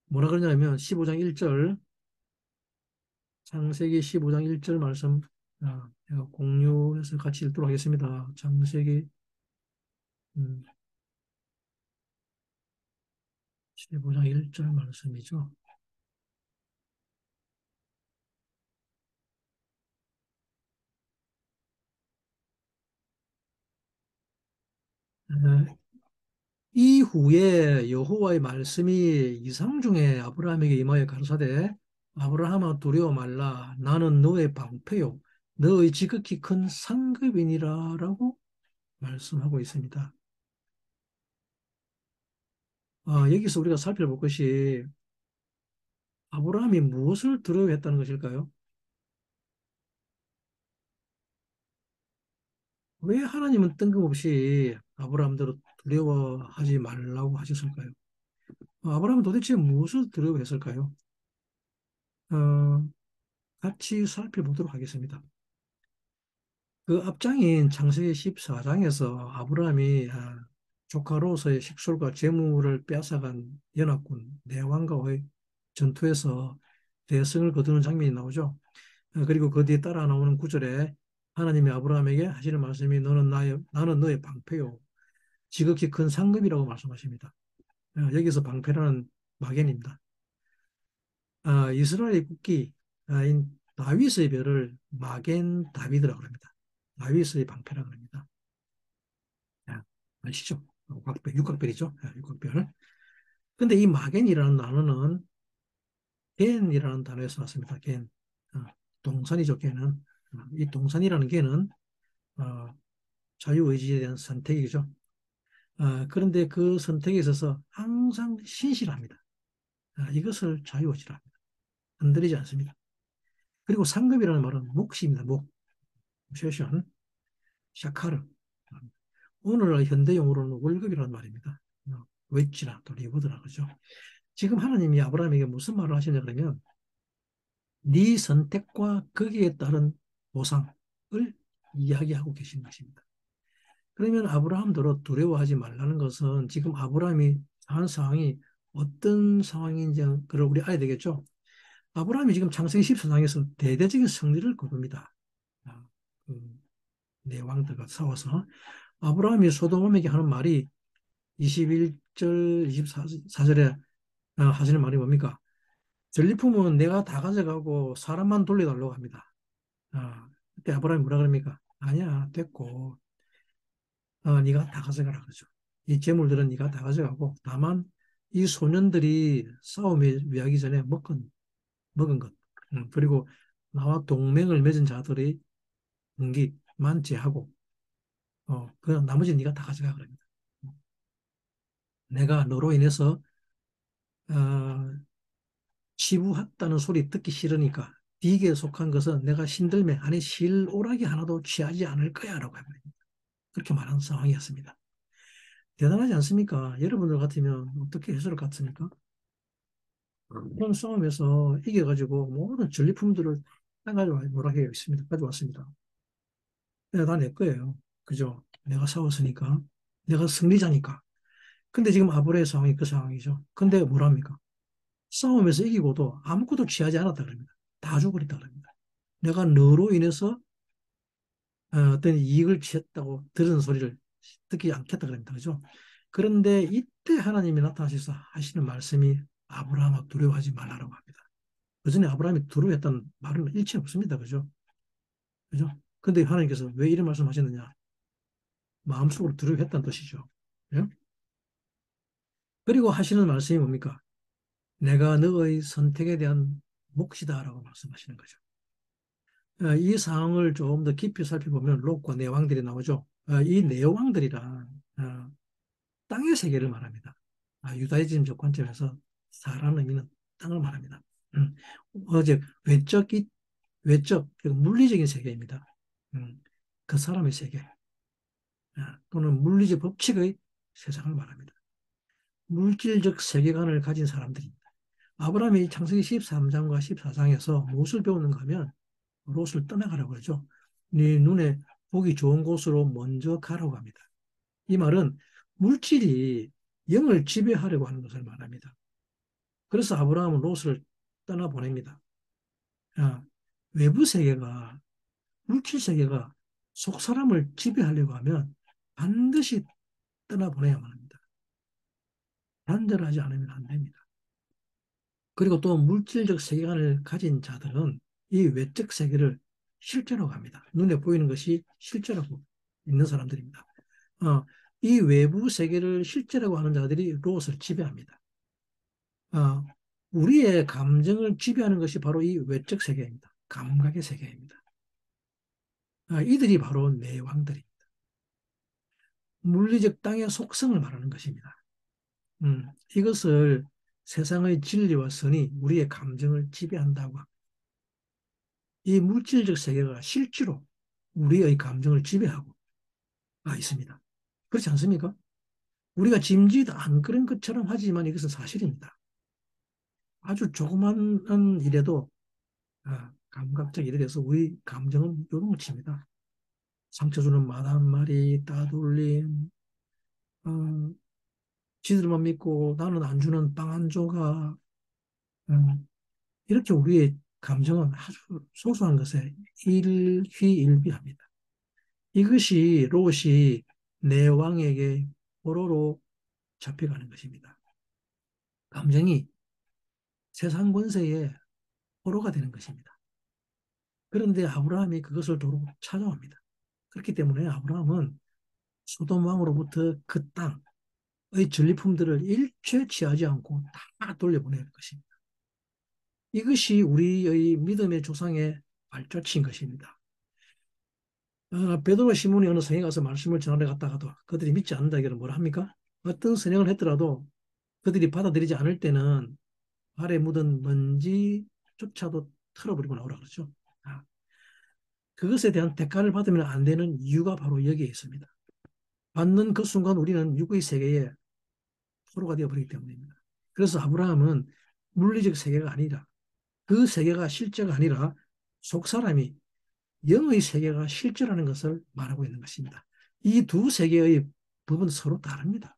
뭐라 그러냐면 15장 1절 창세기 15장 1절 말씀 제가 공유해서 같이 읽도록 하겠습니다. 창세기 15장 1절 말씀이죠. 에, 이후에 여호와의 말씀이 이상 중에 아브라함에게 임하여 가로사대 아브라함아 두려워 말라 나는 너의 방패요 너의 지극히 큰 상급이니라라고 말씀하고 있습니다. 여기서 우리가 살펴볼 것이 아브라함이 무엇을 두려워했다는 것일까요? 왜 하나님은 뜬금없이 아브라함대로 두려워하지 말라고 하셨을까요? 아브라함은 도대체 무엇을 두려워했을까요? 어, 같이 살펴보도록 하겠습니다. 그 앞장인 창세기 14장에서 아브라함이 조카 롯의 식솔과 재물을 빼앗아간 연합군 내왕과의 전투에서 대승을 거두는 장면이 나오죠. 그리고 그 뒤에 따라 나오는 구절에 하나님이 아브라함에게 하시는 말씀이 나는 너의 방패요. 지극히 큰 상급이라고 말씀하십니다. 여기서 방패라는 막연입니다. 이스라엘의 국기인 다윗의 별을 마겐 다비드라고 합니다. 다윗의 방패라고 합니다. 아시죠? 육각별, 육각별이죠. 육각별. 근데 이 마겐이라는 단어는 겐이라는 단어에서 났습니다. 겐. 어, 동산이죠, 겐은. 이 동산이라는 겐은 어, 자유의지에 대한 선택이죠. 그런데 그 선택에 있어서 항상 신실합니다. 이것을 자유의지라 합니다. 흔들리지 않습니다. 그리고 상급이라는 말은 몫입니다. 몫. 옵션, 샤카르. 오늘날 현대용어로는 월급이라는 말입니다. 웨지나 또 리워드라 그러죠. 지금 하나님이 아브라함에게 무슨 말을 하시냐 그러면 네 선택과 거기에 따른 보상을 이야기하고 계신 것입니다. 그러면 아브라함대로 두려워하지 말라는 것은 지금 아브라함이 한 상황이 어떤 상황인지 그걸 우리 알아야 되겠죠. 아브라함이 지금 창세기 14장에서 대대적인 승리를 거둡니다. 그 내왕들과 싸워서 아브라함이 소돔에게 하는 말이 21절, 24절에 하시는 말이 뭡니까? 전리품은 내가 다 가져가고 사람만 돌려달라고 합니다. 그때 아브라함이 뭐라 그럽니까? 아니야, 됐고, 네가 다 가져가라 그러죠. 이 재물들은 네가 다 가져가고 다만 이 소년들이 싸움에 위하기 전에 먹은 것, 그리고 나와 동맹을 맺은 자들의 군기만 제하고, 그 나머지 네가 다 가져가 그럽니다. 내가 너로 인해서 어, 치부했다는 소리 듣기 싫으니까 네게 속한 것은 내가 신들매 안에 실오라기 하나도 취하지 않을 거야라고 해버립니다. 그렇게 말하는 상황이었습니다. 대단하지 않습니까? 여러분들 같으면 어떻게 해설 같습니까? 그런 싸움에서 이겨가지고 모든 전리품들을 가지고 뭐라 해요? 있습니다. 가져왔습니다. 다 내 거예요. 그죠? 내가 싸웠으니까. 내가 승리자니까. 근데 지금 아브라의 상황이 그 상황이죠. 근데 뭐랍니까? 싸움에서 이기고도 아무것도 취하지 않았다 그럽니다. 다 죽어버렸다 그럽니다. 내가 너로 인해서 어떤 이익을 취했다고 들은 소리를 듣지 않겠다 그럽니다. 그죠? 그런데 이때 하나님이 나타나셔서 하시는 말씀이 아브라함아 두려워하지 말라라고 합니다. 그전에 아브라함이 두려워했다는 말은 일체 없습니다. 그죠? 그죠? 근데 하나님께서 왜 이런 말씀 하셨느냐? 마음속으로 두려워했다는 뜻이죠. 그죠? 그리고 하시는 말씀이 뭡니까? 내가 너의 선택에 대한 몫이다라고 말씀하시는 거죠. 이 상황을 조금 더 깊이 살펴보면 롯과 내왕들이 나오죠. 이 내왕들이란 땅의 세계를 말합니다. 유다이즘적 관점에서 사라는 의미는 땅을 말합니다. 음, 어제 외적 물리적인 세계입니다. 그 사람의 세계 또는 물리적 법칙의 세상을 말합니다. 물질적 세계관을 가진 사람들입니다. 아브라함이 창세기 13장과 14장에서 무엇을 배우는가 하면 롯을 떠나가라고 그러죠. 네 눈에 보기 좋은 곳으로 먼저 가라고 합니다. 이 말은 물질이 영을 지배하려고 하는 것을 말합니다. 그래서 아브라함은 롯을 떠나보냅니다. 아, 외부 세계가, 물질 세계가 속 사람을 지배하려고 하면 반드시 떠나보내야만 합니다. 단절하지 않으면 안 됩니다. 그리고 또 물질적 세계관을 가진 자들은 이 외적 세계를 실제라고 합니다. 눈에 보이는 것이 실제라고 있는 사람들입니다. 어, 이 외부 세계를 실제라고 하는 자들이 로봇을 지배합니다. 어, 우리의 감정을 지배하는 것이 바로 이 외적 세계입니다. 감각의 세계입니다. 이들이 바로 내왕들입니다. 물리적 땅의 속성을 말하는 것입니다. 이것을 세상의 진리와 선이 우리의 감정을 지배한다고 합니다. 이 물질적 세계가 실제로 우리의 감정을 지배하고 있습니다. 그렇지 않습니까? 우리가 짐짓 안 그런 것처럼 하지만 이것은 사실입니다. 아주 조그만 일에도 감각적 일에 대해서 우리 감정은 요동을 칩니다. 상처 주는 말 한마리, 따돌림, 어, 지들만 믿고 나는 안 주는 빵 한 조각, 이렇게 우리의 감정은 아주 소소한 것에 일희일비합니다. 이것이 롯이 내 왕에게 포로로 잡혀가는 것입니다. 감정이 세상 권세의 포로가 되는 것입니다. 그런데 아브라함이 그것을 도로 찾아옵니다. 그렇기 때문에 아브라함은 소돔 왕으로부터 그 땅의 전리품들을 일체 취하지 않고 다 돌려보낼 것입니다. 이것이 우리의 믿음의 조상의 발자취인 것입니다. 베드로와 시몬이 어느 성에 가서 말씀을 전하러 갔다가도 그들이 믿지 않는다 이게 뭐라 합니까? 어떤 선행을 했더라도 그들이 받아들이지 않을 때는 발에 묻은 먼지조차도 털어버리고 나오라 그러죠. 아, 그것에 대한 대가를 받으면 안 되는 이유가 바로 여기에 있습니다. 받는 그 순간 우리는 육의 세계에 포로가 되어버리기 때문입니다. 그래서 아브라함은 물리적 세계가 아니라 그 세계가 실제가 아니라 속 사람이 영의 세계가 실제라는 것을 말하고 있는 것입니다. 이 두 세계의 부분은 서로 다릅니다.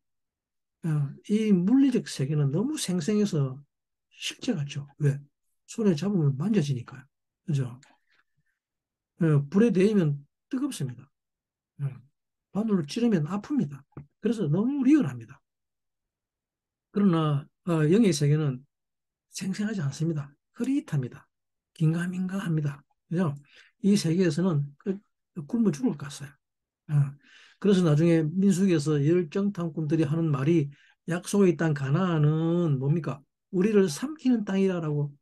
이 물리적 세계는 너무 생생해서 실제 같죠. 왜? 손에 잡으면 만져지니까요. 그죠? 불에 대이면 뜨겁습니다. 어, 바늘로 찌르면 아픕니다. 그래서 너무 리얼합니다. 그러나 영의 세계는 생생하지 않습니다. 흐릿합니다. 긴가민가합니다. 그죠? 이 세계에서는 굶어 죽을 것 같아요. 어, 그래서 나중에 민수기에서 열정탐꾼들이 하는 말이 약속의 땅 가나안은 뭡니까? 우리를 삼키는 땅이라고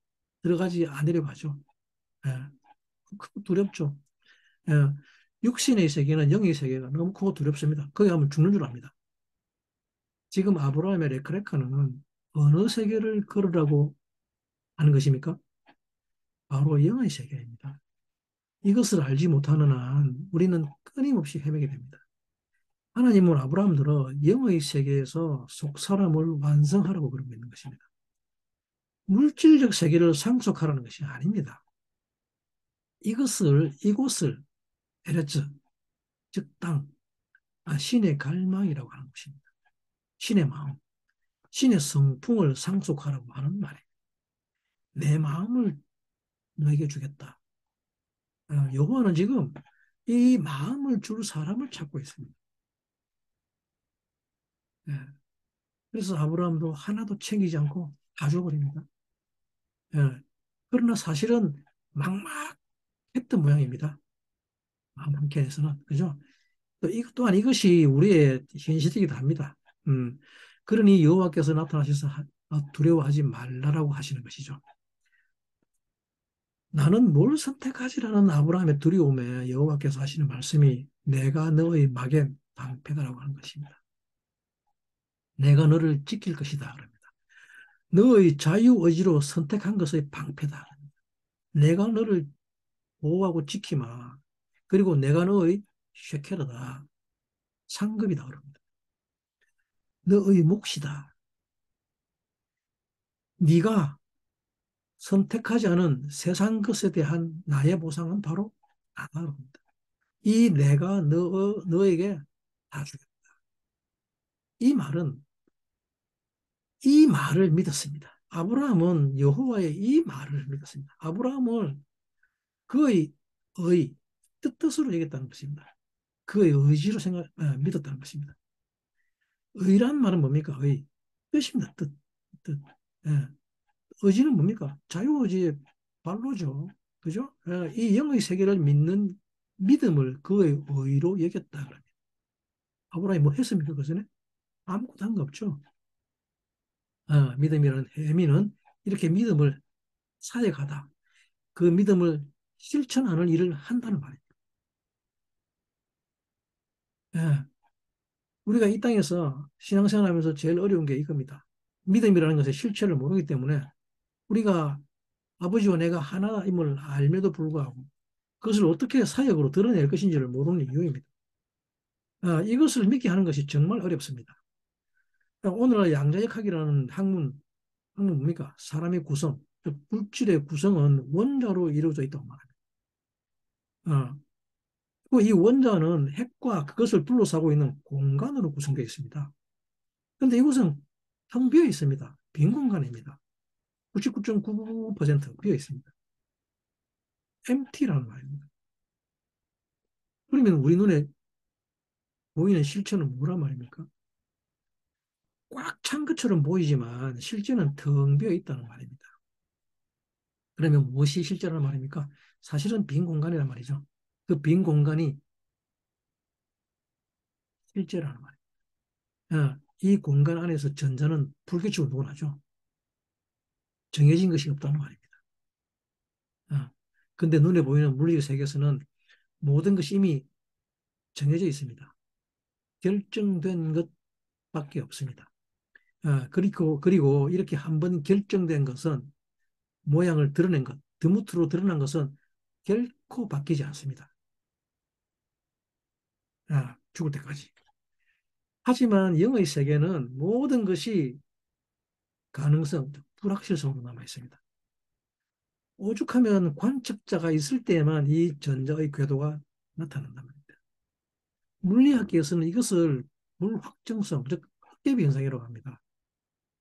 들어가지 않으려고 하죠. 예, 크고 두렵죠. 예, 육신의 세계는 영의 세계가 너무 크고 두렵습니다. 거기 가면 죽는 줄 압니다. 지금 아브라함의 레크레카는 어느 세계를 걸으라고 하는 것입니까? 바로 영의 세계입니다. 이것을 알지 못하는 한 우리는 끊임없이 헤매게 됩니다. 하나님은 아브라함들어 영의 세계에서 속 사람을 완성하라고 그러고 있는 것입니다. 물질적 세계를 상속하라는 것이 아닙니다. 이곳을 에레츠, 즉 땅, 신의 갈망이라고 하는 것입니다. 신의 마음, 신의 성품을 상속하라고 하는 말이에요. 내 마음을 너에게 주겠다. 여호와는 지금 이 마음을 줄 사람을 찾고 있습니다. 예. 그래서 아브라함도 하나도 챙기지 않고 다 줘버립니다. 예. 그러나 사실은 막막했던 모양입니다. 마음 한켠에서는. 그죠? 또 이것 또한 이것이 우리의 현실이기도 합니다. 음. 그러니 여호와께서 나타나셔서 두려워하지 말라라고 하시는 것이죠. 나는 뭘 선택하지라는 아브라함의 두려움에 여호와께서 하시는 말씀이 내가 너의 막엔 방패다라고 하는 것입니다. 내가 너를 지킬 것이다. 그럽니다. 너의 자유의지로 선택한 것의 방패다. 내가 너를 보호하고 지키마. 그리고 내가 너의 쉐케르다. 상급이다. 그럽니다. 너의 몫이다. 네가 선택하지 않은 세상 것에 대한 나의 보상은 바로 나다. 그럽니다. 이 내가 너에게 다 주겠다. 이 말은 이 말을 믿었습니다. 아브라함은 여호와의 이 말을 믿었습니다. 아브라함은 그의 뜻으로 얘기했다는 것입니다. 그의 의지로 믿었다는 것입니다. 의란 말은 뭡니까? 의. 뜻입니다. 뜻. 뜻. 예. 의지는 뭡니까? 자유의지의 발로죠. 그죠? 예. 이 영의 세계를 믿는 믿음을 그의 의로 여겼다. 그러면. 아브라함이 뭐 했습니까? 그 전에? 아무것도 한 거 없죠. 믿음이라는 의미는 이렇게 믿음을 사역하다. 그 믿음을 실천하는 일을 한다는 말이에요. 예. 우리가 이 땅에서 신앙생활 하면서 제일 어려운 게 이겁니다. 믿음이라는 것의 실체를 모르기 때문에 우리가 아버지와 내가 하나임을 알면도 불구하고 그것을 어떻게 사역으로 드러낼 것인지를 모르는 이유입니다. 이것을 믿게 하는 것이 정말 어렵습니다. 오늘날 양자역학이라는 학문 뭡니까? 사람의 구성, 즉 물질의 구성은 원자로 이루어져 있다고 말합니다. 그리고 이 원자는 핵과 그것을 둘러싸고 있는 공간으로 구성되어 있습니다. 그런데 이것은 텅 비어 있습니다. 빈 공간입니다. 99.99% 비어 있습니다. empty라는 말입니다. 그러면 우리 눈에 보이는 실체는 뭐란 말입니까? 꽉 찬 것처럼 보이지만 실제는 텅 비어 있다는 말입니다. 그러면 무엇이 실제라는 말입니까? 사실은 빈 공간이란 말이죠. 그 빈 공간이 실제라는 말이에요. 이 공간 안에서 전자는 불규칙 운동을 하죠. 정해진 것이 없다는 말입니다. 근데 눈에 보이는 물리적 세계에서는 모든 것이 이미 정해져 있습니다. 결정된 것밖에 없습니다. 그리고 이렇게 한번 결정된 것은 모양을 드러낸 것, 드무트로 드러난 것은 결코 바뀌지 않습니다. 죽을 때까지. 하지만 영의 세계는 모든 것이 가능성, 불확실성으로 남아 있습니다. 오죽하면 관측자가 있을 때에만 이 전자의 궤도가 나타난단 말입니다. 물리학계에서는 이것을 불확정성, 즉 헛개비 현상이라고 합니다.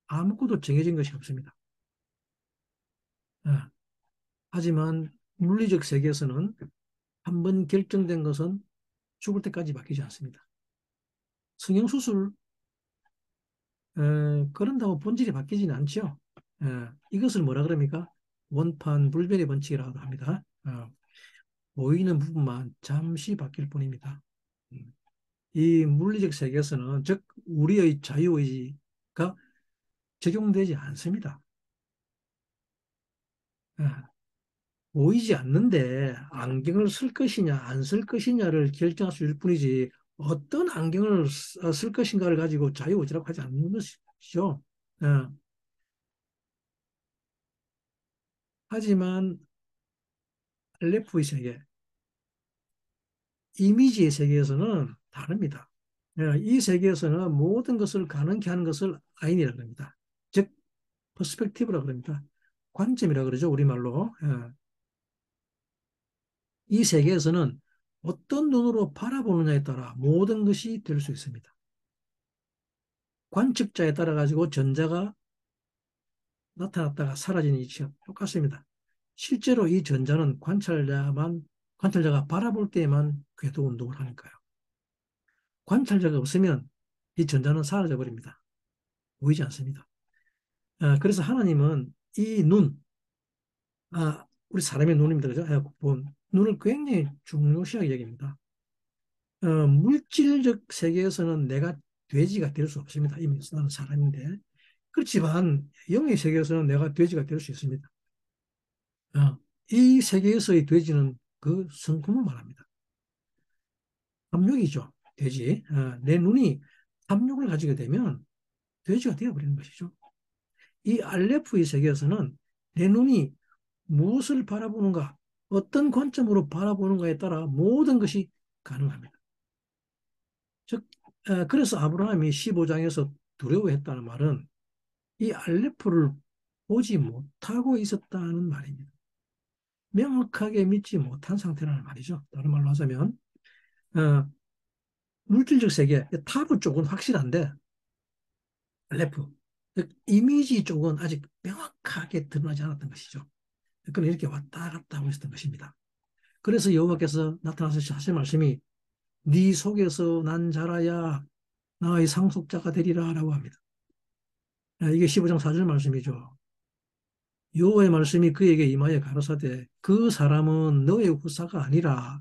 아무것도 정해진 것이 없습니다. 아, 하지만 물리적 세계에서는 한번 결정된 것은 죽을 때까지 바뀌지 않습니다. 성형수술, 그런다고 본질이 바뀌지는 않죠. 이것을 뭐라 그럽니까? 원판 불변의 법칙이라고 합니다. 보이는 부분만 잠시 바뀔 뿐입니다. 음. 이 물리적 세계에서는 즉 우리의 자유의지가 적용되지 않습니다. 예, 보이지 않는데 안경을 쓸 것이냐 안 쓸 것이냐를 결정할 수 있을 뿐이지 어떤 안경을 쓸 것인가를 가지고 자유의지라고 하지 않는 것이죠. 예, 하지만 LF의 세계, 이미지의 세계에서는 다릅니다. 이 세계에서는 모든 것을 가능케 하는 것을 아인이라고 합니다. 즉, 퍼스펙티브라고 합니다. 관점이라고 그러죠, 우리말로. 이 세계에서는 어떤 눈으로 바라보느냐에 따라 모든 것이 될 수 있습니다. 관측자에 따라 가지고 전자가 나타났다가 사라지는 이치가 똑같습니다. 실제로 이 전자는 관찰자가 바라볼 때에만 궤도 운동을 하니까요. 관찰자가 없으면 이 전자는 사라져 버립니다. 보이지 않습니다. 그래서 하나님은 이 눈, 우리 사람의 눈입니다. 그죠? 눈을 굉장히 중요시하게 여깁니다. 물질적 세계에서는 내가 돼지가 될 수 없습니다. 이미 나는 사람인데. 그렇지만 영의 세계에서는 내가 돼지가 될 수 있습니다. 이 세계에서의 돼지는 그 성품을 말합니다. 탐욕이죠. 돼지. 내 눈이 탐욕을 가지게 되면 돼지가 되어버리는 것이죠. 이 알레프의 세계에서는 내 눈이 무엇을 바라보는가, 어떤 관점으로 바라보는가에 따라 모든 것이 가능합니다. 즉, 그래서 아브라함이 15장에서 두려워했다는 말은 이 알레프를 보지 못하고 있었다는 말입니다. 명확하게 믿지 못한 상태라는 말이죠. 다른 말로 하자면 어, 물질적 세계, 타브 쪽은 확실한데 알레프, 즉 이미지 쪽은 아직 명확하게 드러나지 않았던 것이죠. 그럼 이렇게 왔다 갔다 하고 있었던 것입니다. 그래서 여호와께서 나타나서 하신 말씀이 네 속에서 난 자라야 나의 상속자가 되리라 라고 합니다. 이게 15장 4절 말씀이죠. 여호와의 말씀이 그에게 임하여 가로사대 그 사람은 너의 후사가 아니라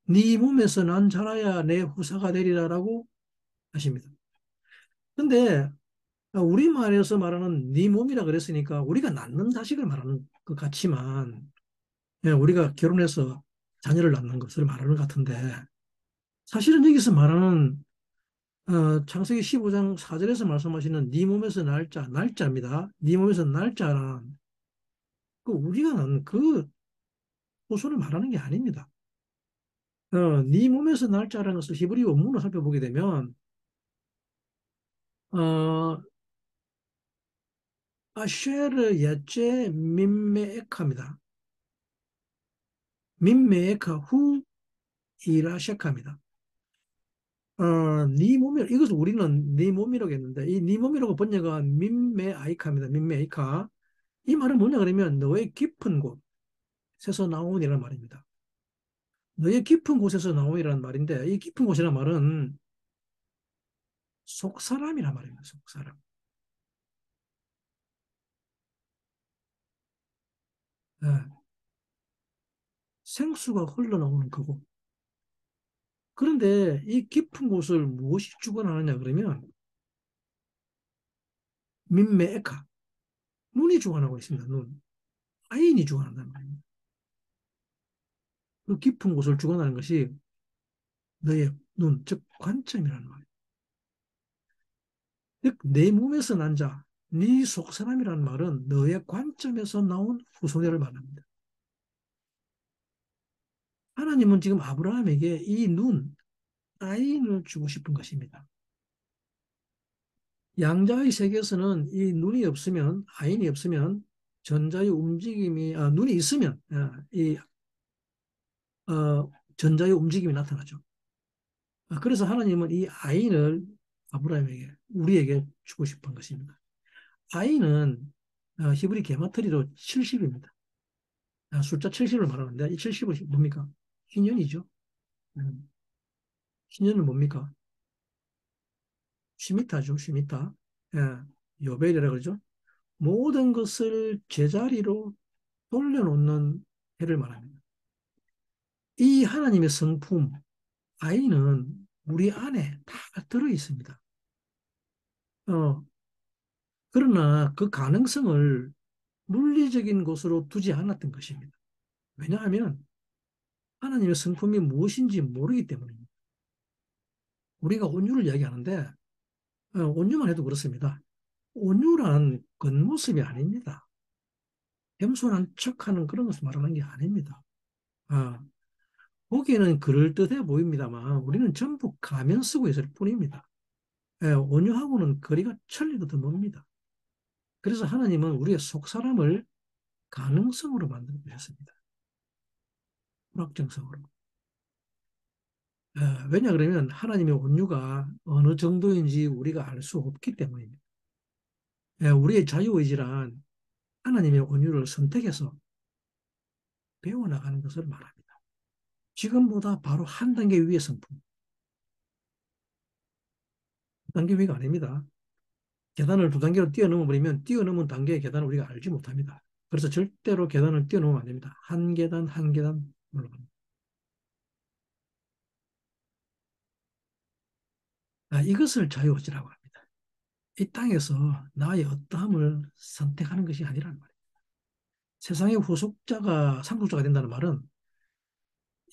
네 몸에서 난 자라야 내 후사가 되리라라고 하십니다. 근데 우리말에서 말하는 네 몸이라 그랬으니까 우리가 낳는 자식을 말하는 것 같지만 우리가 결혼해서 자녀를 낳는 것을 말하는 것 같은데 사실은 여기서 말하는 창세기 15장 4절에서 말씀하시는 네 몸에서 날짜입니다. 네 몸에서 날짜란 그 우리가 낳는 그 후손을 말하는 게 아닙니다. 네 몸에서 날짜라는 것을 히브리 원문을 살펴보게 되면 어, 아쉐르 야제 민메에카입니다. 민메에카 후 이라셰카입니다. 네 몸이 이것을 우리는 네 몸이라고 했는데 이 네 몸이라고 번역한 민메아이카입니다. 민메아이카. 이 말은 뭐냐 그러면 너의 깊은 곳에서 나온이라는 말입니다. 너의 깊은 곳에서 나온이라는 말인데 이 깊은 곳이라는 말은 속사람이란 말입니다. 속사람. 예, 생수가 흘러나오는 그곳. 그런데 이 깊은 곳을 무엇이 주관하느냐 그러면 민메에카 눈이 주관하고 있습니다. 눈. 아인이 주관한다는 말입니다. 그 깊은 곳을 주관하는 것이 너의 눈, 즉 관점이라는 말이에요. 즉 내 몸에서 난 자, 네 속사람이라는 말은 너의 관점에서 나온 후손을 말합니다. 하나님은 지금 아브라함에게 이 눈, 아인을 주고 싶은 것입니다. 양자의 세계에서는 이 눈이 없으면, 아인이 없으면 전자의 움직임이, 눈이 있으면 전자의 움직임이 나타나죠. 그래서 하나님은 이 아인을 아브라함에게, 우리에게 주고 싶은 것입니다. 아인은 히브리 게마트리로 70입니다. 숫자 70을 말하는데 이 70은 뭡니까? 희년이죠. 음, 희년은 뭡니까? 쉬미타죠. 쉬미타. 예, 요벨이라 그러죠. 모든 것을 제자리로 돌려놓는 해를 말합니다. 이 하나님의 성품, 아이는 우리 안에 다 들어 있습니다. 어, 그러나 그 가능성을 물리적인 것으로 두지 않았던 것입니다. 왜냐하면 하나님의 성품이 무엇인지 모르기 때문입니다. 우리가 온유를 이야기하는데 온유만 해도 그렇습니다. 온유란 겉모습이 아닙니다. 겸손한 척하는 그런 것을 말하는 게 아닙니다. 아, 보기에는 그럴듯해 보입니다만 우리는 전부 가면 쓰고 있을 뿐입니다. 온유하고는 거리가 천리도 더 멉니다. 그래서 하나님은 우리의 속사람을 가능성으로 만들어 주셨습니다. 불확정성으로. 왜냐 그러면 하나님의 온유가 어느 정도인지 우리가 알 수 없기 때문입니다. 우리의 자유의지란 하나님의 온유를 선택해서 배워나가는 것을 말합니다. 지금보다 바로 한 단계 위의 성품. 단계 위가 아닙니다. 계단을 두 단계로 뛰어넘어 버리면 뛰어넘은 단계의 계단을 우리가 알지 못합니다. 그래서 절대로 계단을 뛰어넘으면 안 됩니다. 한 계단 한 계단 올라갑니다. 이것을 자유의지라고 합니다. 이 땅에서 나의 어떠함을 선택하는 것이 아니라는 말이에요. 세상의 후속자가 상속자가 된다는 말은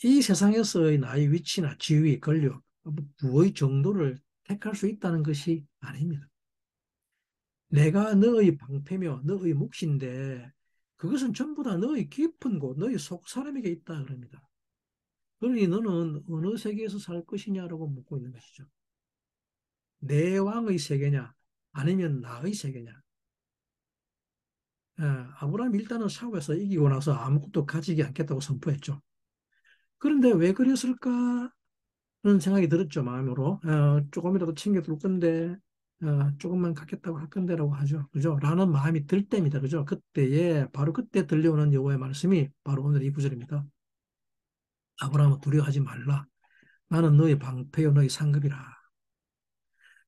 이 세상에서의 나의 위치나 지위, 권력, 부의 정도를 택할 수 있다는 것이 아닙니다. 내가 너의 방패며 너의 몫인데 그것은 전부 다 너의 깊은 곳, 너의 속 사람에게 있다 그럽니다. 그러니 너는 어느 세계에서 살 것이냐라고 묻고 있는 것이죠. 내 왕의 세계냐 아니면 나의 세계냐. 아브라함이 일단은 사고에서 이기고 나서 아무것도 가지지 않겠다고 선포했죠. 그런데 왜 그랬을까? 그런 생각이 들었죠, 마음으로. 조금이라도 챙겨둘 건데, 조금만 갖겠다고 할 건데라고 하죠. 그죠? 라는 마음이 들 때입니다. 그죠? 그때에, 바로 그때 들려오는 여호와의 말씀이 바로 오늘 이 구절입니다. 아브라함아 두려워하지 말라. 나는 너의 방패요, 너의 상급이라.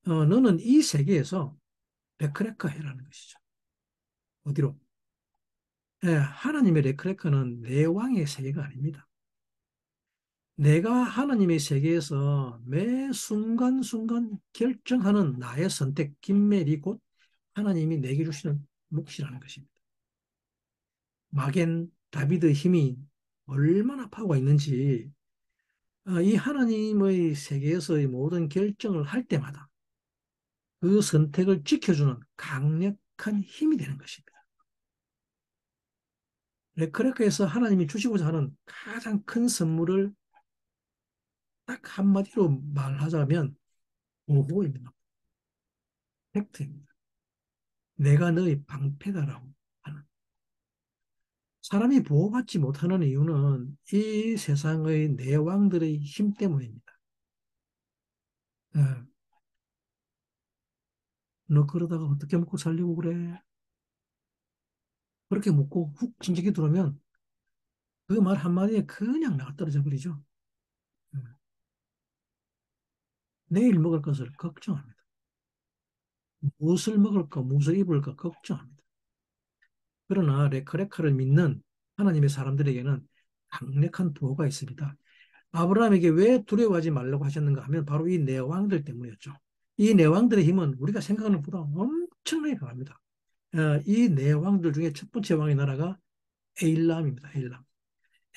너는 이 세계에서 레크레커 해라는 것이죠. 어디로? 예, 하나님의 레크레커는 내 왕의 세계가 아닙니다. 내가 하나님의 세계에서 매 순간순간 결정하는 나의 선택, 김멜이 곧 하나님이 내게 주시는 몫이라는 것입니다. 마겐 다비드 힘이 얼마나 파워가 있는지 이 하나님의 세계에서의 모든 결정을 할 때마다 그 선택을 지켜주는 강력한 힘이 되는 것입니다. 레크레크에서 하나님이 주시고자 하는 가장 큰 선물을 딱 한마디로 말하자면 보호입니다. 팩트입니다. 내가 너의 방패다라고 하는. 사람이 보호받지 못하는 이유는 이 세상의 내왕들의 힘 때문입니다. 어, 너 그러다가 어떻게 먹고 살려고 그래? 그렇게 묻고 훅 진격이 들어오면 그 말 한마디에 그냥 나가 떨어져 버리죠. 어, 내일 먹을 것을 걱정합니다. 무엇을 먹을까, 무엇을 입을까 걱정합니다. 그러나 레크레카를 믿는 하나님의 사람들에게는 강력한 보호가 있습니다. 아브라함에게 왜 두려워하지 말라고 하셨는가 하면 바로 이 내왕들 때문이었죠. 이 내왕들의 힘은 우리가 생각하는 것보다 엄청나게 강합니다. 이 내왕들 중에 첫 번째 왕의 나라가 에일람입니다. 에일람.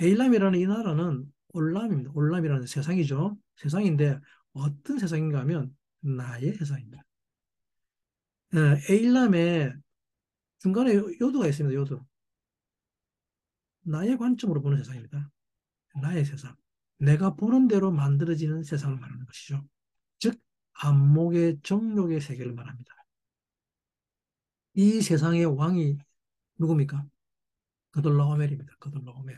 에일람이라는 이 나라는 올람입니다. 올람이라는 세상이죠. 세상인데 어떤 세상인가 하면 나의 세상입니다. 에일람의 중간에 요도가 있습니다. 요도. 나의 관점으로 보는 세상입니다. 나의 세상. 내가 보는 대로 만들어지는 세상을 말하는 것이죠. 즉, 안목의 정욕의 세계를 말합니다. 이 세상의 왕이 누굽니까? 그돌라오멜입니다. 그돌라오멜.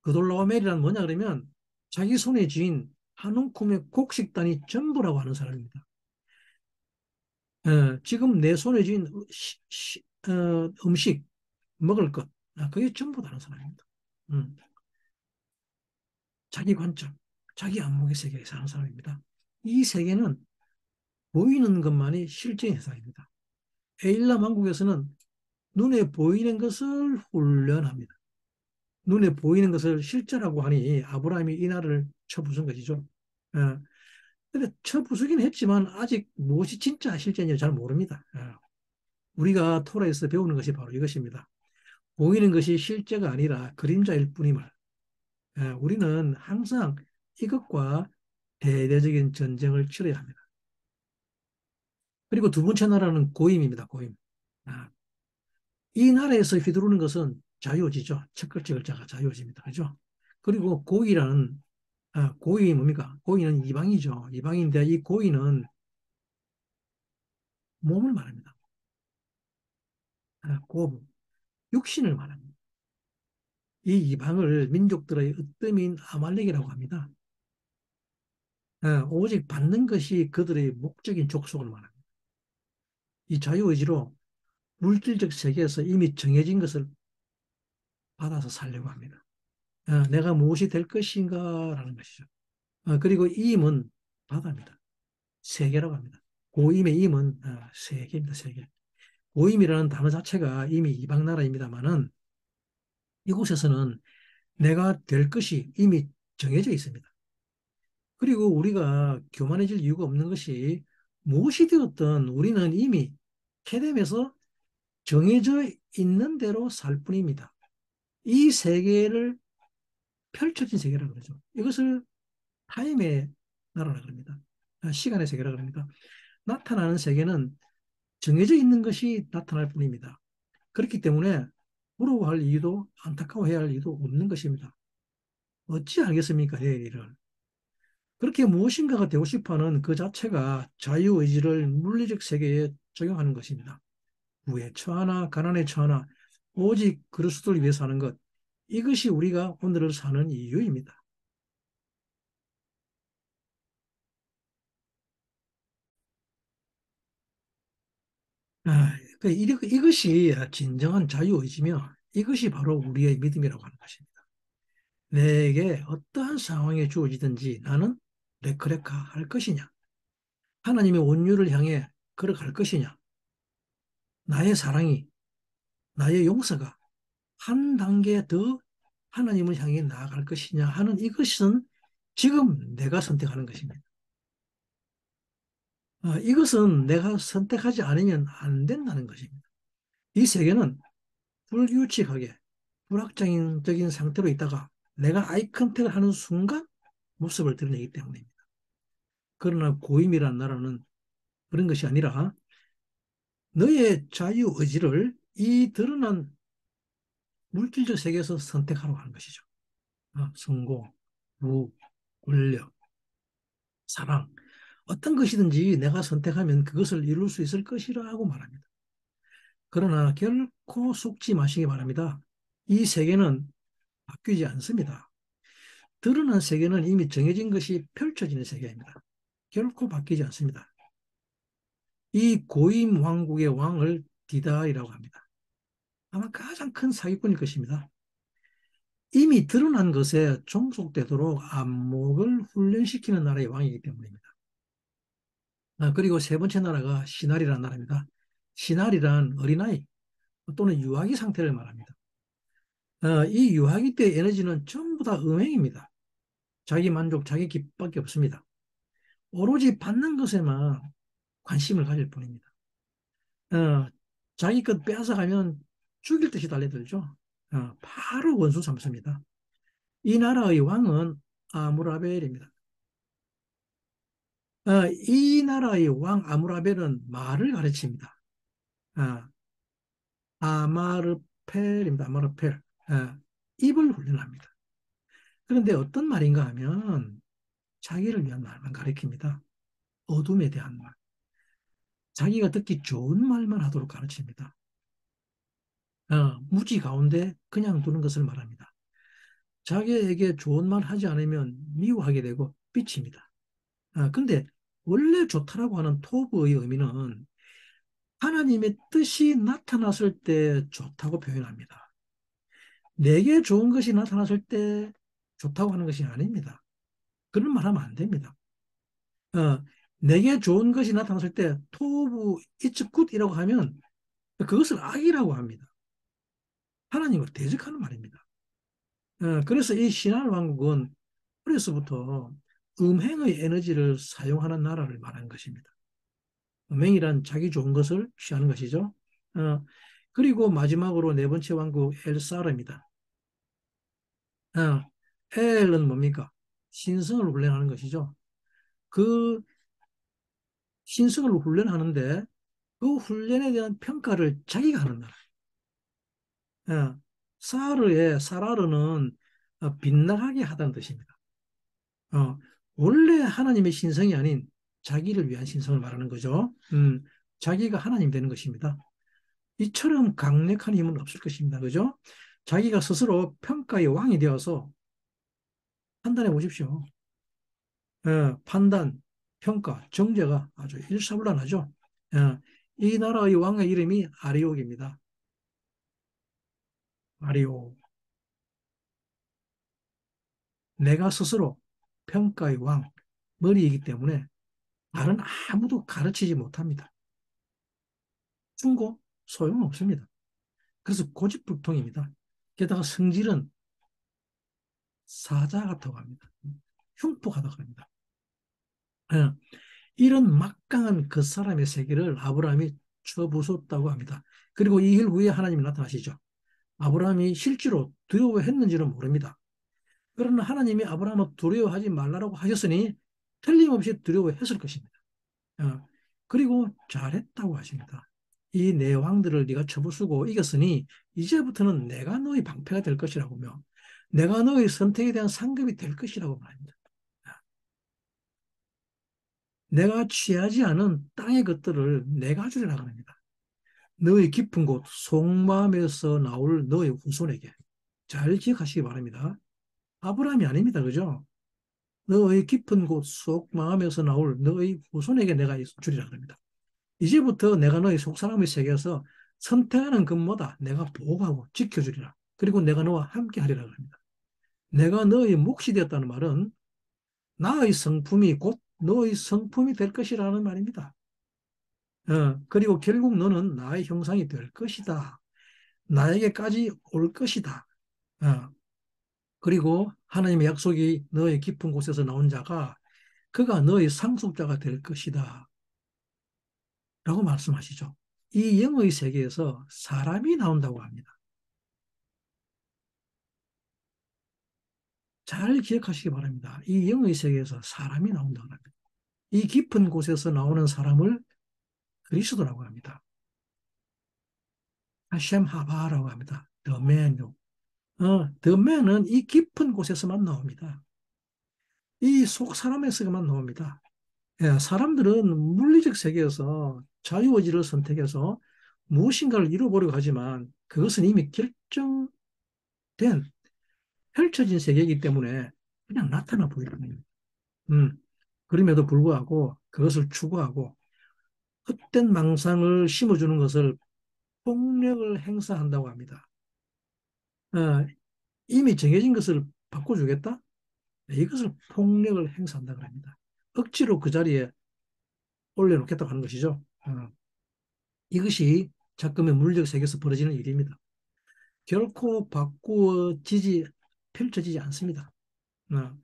그돌라오멜이란 뭐냐 그러면 자기 손에 쥔 한 움큼의 곡식단이 전부라고 하는 사람입니다. 지금 내 손에 쥔 음식, 먹을 것, 그게 전부다는 사람입니다. 음, 자기 관점, 자기 안목의 세계에 사는 사람입니다. 이 세계는 보이는 것만이 실제의 세상입니다. 에일람 왕국에서는 눈에 보이는 것을 훈련합니다. 눈에 보이는 것을 실제라고 하니 아브라함이 이 날을 쳐부순 것이죠. 어, 근데 쳐부수긴 했지만 아직 무엇이 진짜 실제인지 잘 모릅니다. 우리가 토라에서 배우는 것이 바로 이것입니다. 보이는 것이 실제가 아니라 그림자일 뿐임을. 우리는 항상 이것과 대대적인 전쟁을 치러야 합니다. 그리고 두 번째 나라는 고임입니다. 고임. 아, 이 나라에서 휘두르는 것은 자유지죠. 첫 글자 글자가 자유지입니다. 그죠? 그리고 고이라는 고이 뭡니까? 고이는 이방이죠. 이방인데 이 고이는 몸을 말합니다. 고부, 육신을 말합니다. 이 이방을 민족들의 으뜸인 아말렉이라고 합니다. 오직 받는 것이 그들의 목적인 족속을 말합니다. 이 자유의지로 물질적 세계에서 이미 정해진 것을 받아서 살려고 합니다. 내가 무엇이 될 것인가라는 것이죠. 그리고 임은 바다입니다. 세계라고 합니다. 고임의 임은 세계입니다. 세계. 고임이라는 단어 자체가 이미 이방 나라입니다만은 이곳에서는 내가 될 것이 이미 정해져 있습니다. 그리고 우리가 교만해질 이유가 없는 것이 무엇이 되었든 우리는 이미 케뎀에서 정해져 있는 대로 살 뿐입니다. 이 세계를 펼쳐진 세계라고 그러죠. 이것을 타임의 나라라 그럽니다. 시간의 세계라 그럽니다. 나타나는 세계는 정해져 있는 것이 나타날 뿐입니다. 그렇기 때문에 부러워할 이유도 안타까워해야 할 이유도 없는 것입니다. 어찌 알겠습니까? 내일 일을. 그렇게 무엇인가가 되고 싶어하는 그 자체가 자유의지를 물리적 세계에 적용하는 것입니다. 부에 처하나 가난에 처하나 오직 그리스도를 위해 사는 것. 이것이 우리가 오늘을 사는 이유입니다. 이것이 진정한 자유의지며 이것이 바로 우리의 믿음이라고 하는 것입니다. 내게 어떠한 상황이 주어지든지 나는 레크레카 할 것이냐? 하나님의 온유를 향해 걸어갈 것이냐? 나의 사랑이, 나의 용서가 한 단계 더 하나님을 향해 나아갈 것이냐 하는 이것은 지금 내가 선택하는 것입니다. 이것은 내가 선택하지 않으면 안 된다는 것입니다. 이 세계는 불규칙하게 불확정적인 상태로 있다가 내가 아이 컨택을 하는 순간 모습을 드러내기 때문입니다. 그러나 고임이란 나라는 그런 것이 아니라 너의 자유의지를 이 드러난 물질적 세계에서 선택하라고 하는 것이죠. 성공, 부, 권력, 사랑, 어떤 것이든지 내가 선택하면 그것을 이룰 수 있을 것이라고 말합니다. 그러나 결코 속지 마시기 바랍니다. 이 세계는 바뀌지 않습니다. 드러난 세계는 이미 정해진 것이 펼쳐지는 세계입니다. 결코 바뀌지 않습니다. 이 고임 왕국의 왕을 디다이라고 합니다. 아마 가장 큰 사기꾼일 것입니다. 이미 드러난 것에 종속되도록 안목을 훈련시키는 나라의 왕이기 때문입니다. 그리고 세 번째 나라가 시나리라는 나라입니다. 시나리란 어린아이 또는 유아기 상태를 말합니다. 이 유아기 때의 에너지는 전부 다 음행입니다. 자기 만족, 자기 기쁨밖에 없습니다. 오로지 받는 것에만 관심을 가질 뿐입니다. 어, 자기 것 빼앗아가면 죽일 듯이 달려들죠. 바로 원수 삼습니다. 이 나라의 왕은 아무라벨입니다. 이 나라의 왕 아무라벨은 말을 가르칩니다. 어, 아마르펠입니다. 아마르펠. 입을 훈련합니다. 그런데 어떤 말인가 하면 자기를 위한 말만 가르칩니다. 어둠에 대한 말. 자기가 듣기 좋은 말만 하도록 가르칩니다. 무지 가운데 그냥 두는 것을 말합니다. 자기에게 좋은 말 하지 않으면 미워하게 되고 삐칩니다. 근데 원래 좋다라고 하는 토부의 의미는 하나님의 뜻이 나타났을 때 좋다고 표현합니다. 내게 좋은 것이 나타났을 때 좋다고 하는 것이 아닙니다. 그런 말 하면 안 됩니다. 어, 내게 좋은 것이 나타났을 때 토부 it's good이라고 하면 그것을 악이라고 합니다. 하나님을 대적하는 말입니다. 그래서 이 신할 왕국은 어려서부터 음행의 에너지를 사용하는 나라를 말하는 것입니다. 음행이란 자기 좋은 것을 취하는 것이죠. 어, 그리고 마지막으로 네 번째 왕국 엘사르입니다. 어, 엘은 뭡니까? 신성을 훈련하는 것이죠. 그 신성을 훈련하는데 그 훈련에 대한 평가를 자기가 하는 나라. 사르의 사라르는 빗나가게 하다는 뜻입니다. 어, 원래 하나님의 신성이 아닌 자기를 위한 신성을 말하는 거죠. 자기가 하나님 되는 것입니다. 이처럼 강력한 힘은 없을 것입니다. 그죠? 자기가 스스로 평가의 왕이 되어서 판단해 보십시오. 판단, 평가, 정죄가 아주 일사불란하죠. 이 나라의 왕의 이름이 아리옥입니다. 아리옥. 내가 스스로 평가의 왕, 머리이기 때문에 다른 아무도 가르치지 못합니다. 충고? 소용없습니다. 그래서 고집불통입니다. 게다가 성질은 사자 같다고 합니다. 흉폭하다고 합니다. 예, 이런 막강한 그 사람의 세계를 아브라함이 쳐부쉈다고 합니다. 그리고 이 일 후에 하나님이 나타나시죠. 아브라함이 실제로 두려워했는지는 모릅니다. 그러나 하나님이 아브라함을 두려워하지 말라고 하셨으니 틀림없이 두려워했을 것입니다. 어, 그리고 잘했다고 하십니다. 이 내 왕들을 네가 쳐부수고 이겼으니 이제부터는 내가 너의 방패가 될 것이라고며 내가 너의 선택에 대한 상급이 될 것이라고 말합니다. 내가 취하지 않은 땅의 것들을 내가 주리라고 합니다. 너의 깊은 곳 속마음에서 나올 너의 후손에게 잘 기억하시기 바랍니다. 아브라함이 아닙니다. 그죠? 너의 깊은 곳 속마음에서 나올 너의 후손에게 내가 주리라 합니다. 이제부터 내가 너의 속사람의 세계에서 선택하는 것마다 내가 보호하고 지켜주리라. 그리고 내가 너와 함께 하리라 합니다. 내가 너의 몫이 되었다는 말은 나의 성품이 곧 너의 성품이 될 것이라는 말입니다. 그리고 결국 너는 나의 형상이 될 것이다. 나에게까지 올 것이다. 어, 그리고 하나님의 약속이 너의 깊은 곳에서 나온 자가 그가 너의 상속자가 될 것이다. 라고 말씀하시죠. 이 영의 세계에서 사람이 나온다고 합니다. 잘 기억하시기 바랍니다. 이 영의 세계에서 사람이 나온다고 합니다. 이 깊은 곳에서 나오는 사람을 그리스도라고 합니다. 하셴 하바라고 합니다. The man요. The man은 이 깊은 곳에서만 나옵니다. 이 속 사람에서만 나옵니다. 예, 사람들은 물리적 세계에서 자유의지를 선택해서 무엇인가를 이루어보려고 하지만 그것은 이미 결정된 펼쳐진 세계이기 때문에 그냥 나타나 보이는 거예요. 음, 그럼에도 불구하고 그것을 추구하고 헛된 망상을 심어주는 것을 폭력을 행사한다고 합니다. 어, 이미 정해진 것을 바꿔주겠다? 네, 이것을 폭력을 행사한다고 합니다. 억지로 그 자리에 올려놓겠다고 하는 것이죠. 이것이 작금의 물리적 세계에서 벌어지는 일입니다. 결코 바꾸어지지, 펼쳐지지 않습니다. 어,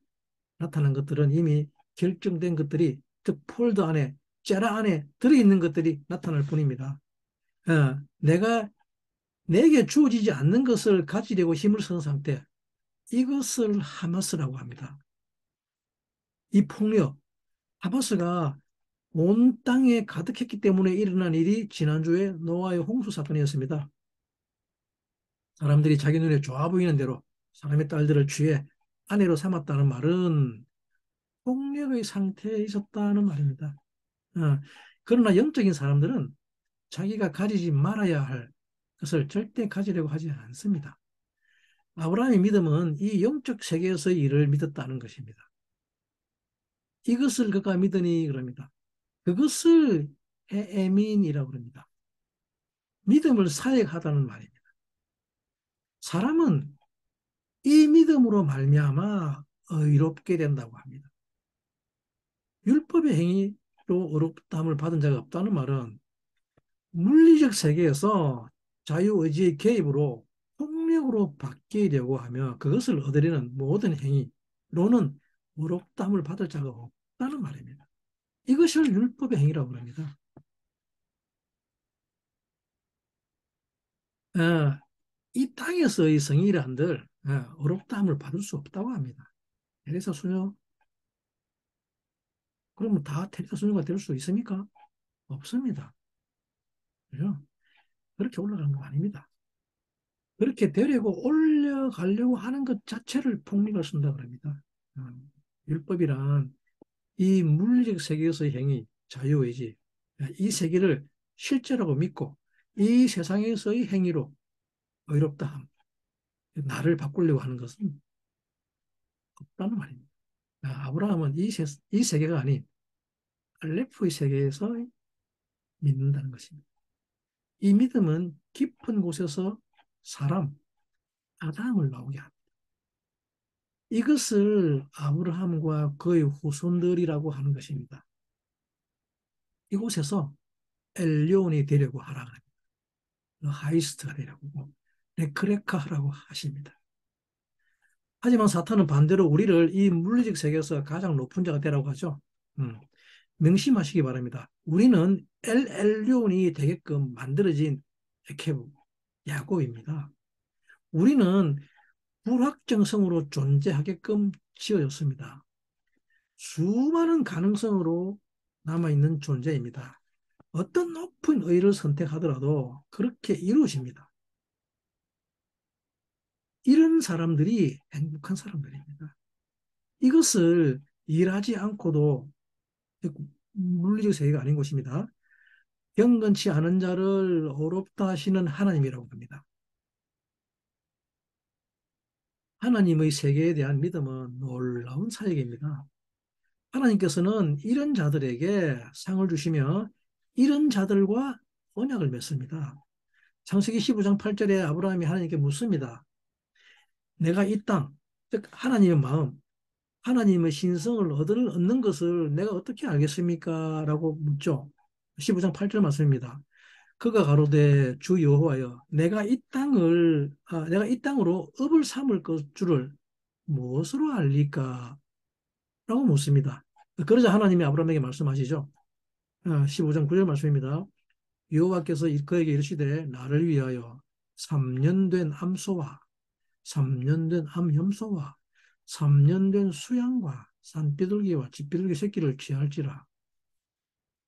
나타난 것들은 이미 결정된 것들이 즉 폴더 안에, 째라 안에 들어있는 것들이 나타날 뿐입니다. 내가 내게 주어지지 않는 것을 가지려고 힘을 쓴 상태, 이것을 하마스라고 합니다. 이 폭력, 하마스가 온 땅에 가득했기 때문에 일어난 일이 지난주에 노아의 홍수 사건이었습니다. 사람들이 자기 눈에 좋아 보이는 대로 사람의 딸들을 취해 아내로 삼았다는 말은 폭력의 상태에 있었다는 말입니다. 어, 그러나 영적인 사람들은 자기가 가지지 말아야 할 것을 절대 가지려고 하지 않습니다. 아브라함의 믿음은 이 영적 세계에서의 일을 믿었다는 것입니다. 이것을 그가 믿으니 그럽니다. 그것을 에민이라고 합니다. 믿음을 사역하다는 말입니다. 사람은 이 믿음으로 말미암아 의롭게 된다고 합니다. 율법의 행위로 의롭다함을 받은 자가 없다는 말은 물리적 세계에서 자유의지의 개입으로 폭력으로 바뀌려고 하며 그것을 얻으려는 모든 행위로는 의롭다함을 받을 자가 없다는 말입니다. 이것을 율법의 행위라고 합니다. 어, 이 땅에서의 성인이란들 의롭다함을 받을 수 없다고 합니다. 테레사 수녀, 그러면 다 테레사 수녀가 될 수 있습니까? 없습니다. 그죠? 그렇게 올라가는 거 아닙니다. 그렇게 되려고 올려가려고 하는 것 자체를 폭력을 쓴다 그럽니다. 어, 율법이란 이 물리적 세계에서의 행위, 자유의지, 이 세계를 실제라고 믿고 이 세상에서의 행위로 의롭다함, 나를 바꾸려고 하는 것은 없다는 말입니다. 아브라함은 이 세계가 아닌 알레프의 세계에서 믿는다는 것입니다. 이 믿음은 깊은 곳에서 사람, 아담을 나오게 합니다. 이것을 아브라함과 그의 후손들이라고 하는 것입니다. 이곳에서 엘리온이 되려고 하라 그럽니다. 하이스트가 되려고 레크레카 하라고 하십니다. 하지만 사탄은 반대로 우리를 이 물리적 세계에서 가장 높은 자가 되라고 하죠. 명심하시기 바랍니다. 우리는 엘 엘리온이 되게끔 만들어진 에케브, 야곱입니다. 우리는 불확정성으로 존재하게끔 지어졌습니다. 수많은 가능성으로 남아있는 존재입니다. 어떤 높은 의를 선택하더라도 그렇게 이루어집니다. 이런 사람들이 행복한 사람들입니다. 이것을 일하지 않고도 물리적 세계가 아닌 것입니다. 경건치 않은 자를 어렵다 하시는 하나님이라고 합니다. 하나님의 세계에 대한 믿음은 놀라운 사역입니다. 하나님께서는 이런 자들에게 상을 주시며 이런 자들과 언약을 맺습니다. 창세기 15장 8절에 아브라함이 하나님께 묻습니다. 내가 이 땅, 즉 하나님의 마음, 하나님의 신성을 얻는 것을 내가 어떻게 알겠습니까? 라고 묻죠. 15장 8절 말씀입니다. 그가 가로되 주 여호와여 내가 이 땅으로 업을 삼을 것 줄을 무엇으로 알리까? 라고 묻습니다. 그러자 하나님이 아브라함에게 말씀하시죠. 15장 9절 말씀입니다. 여호와께서 그에게 이르시되 나를 위하여 3년 된 암소와 3년 된 암염소와 3년 된 수양과 산비둘기와 집비둘기 새끼를 취할지라.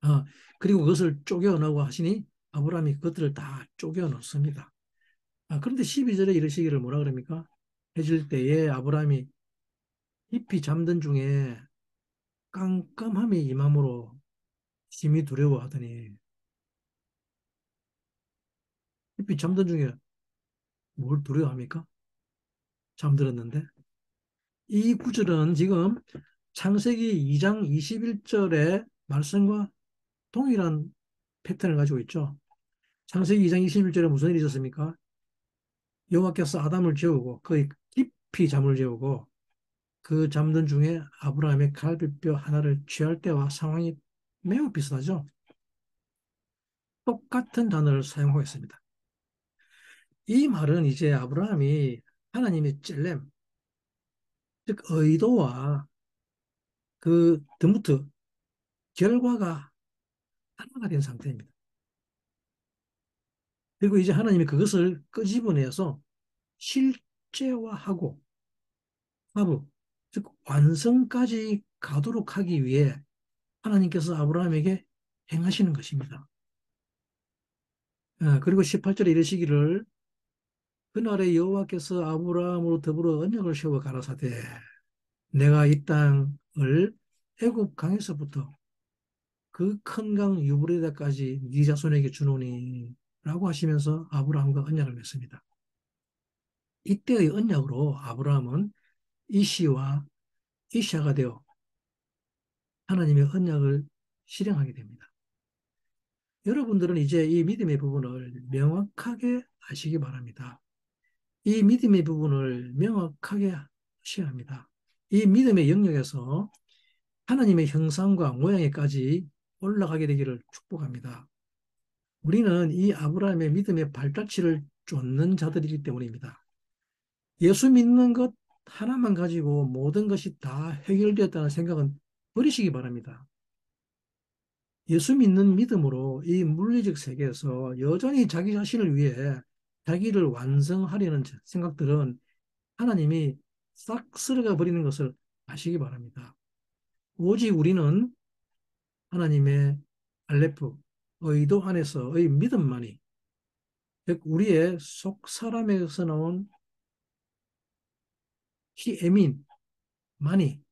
어, 그리고 그것을 쪼개어나고 하시니 아브라함이 그것들을 다 쪼개어 놓습니다. 그런데 12절에 이르시기를 뭐라 그럽니까? 해질 때에 아브라함이 깊이 잠든 중에 깜깜함이 임함으로 심히 두려워하더니 깊이 잠든 중에 뭘 두려워합니까? 잠들었는데 이 구절은 지금 창세기 2장 21절의 말씀과 동일한 패턴을 가지고 있죠. 창세기 2장 21절에 무슨 일이 있었습니까? 여호와께서 아담을 재우고 거의 깊이 잠을 재우고 그 잠든 중에 아브라함의 갈비뼈 하나를 취할 때와 상황이 매우 비슷하죠. 똑같은 단어를 사용하고 있습니다. 이 말은 이제 아브라함이 하나님의 찔렘, 즉 의도와 그 드무트, 결과가 하나가 된 상태입니다. 그리고 이제 하나님이 그것을 끄집어내서 실제화하고 하부, 즉 완성까지 가도록 하기 위해 하나님께서 아브라함에게 행하시는 것입니다. 그리고 18절에 이르시기를 그날에 여호와께서 아브라함으로 더불어 언약을 세워 가라사대 내가 이 땅을 애굽 강에서부터 그 큰 강 유브레다까지 네 자손에게 주노니 라고 하시면서 아브라함과 언약을 맺습니다. 이때의 언약으로 아브라함은 이시와 이샤가 되어 하나님의 언약을 실행하게 됩니다. 여러분들은 이제 이 믿음의 부분을 명확하게 아시기 바랍니다. 이 믿음의 부분을 명확하게 하셔야 합니다. 이 믿음의 영역에서 하나님의 형상과 모양에까지 올라가게 되기를 축복합니다. 우리는 이 아브라함의 믿음의 발자취를 쫓는 자들이기 때문입니다. 예수 믿는 것 하나만 가지고 모든 것이 다 해결되었다는 생각은 버리시기 바랍니다. 예수 믿는 믿음으로 이 물리적 세계에서 여전히 자기 자신을 위해 자기를 완성하려는 생각들은 하나님이 싹 쓸어가 버리는 것을 아시기 바랍니다. 오직 우리는 하나님의 알레프, 의도 안에서의 믿음만이, 즉 우리의 속 사람에서 나온 히에민만이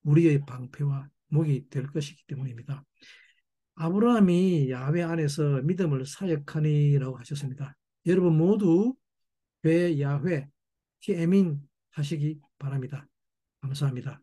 우리의 방패와 목이 될 것이기 때문입니다. 아브라함이 야훼 안에서 믿음을 사역하니라고 하셨습니다. 여러분 모두 배 야훼 히에민 하시기 바랍니다. 감사합니다.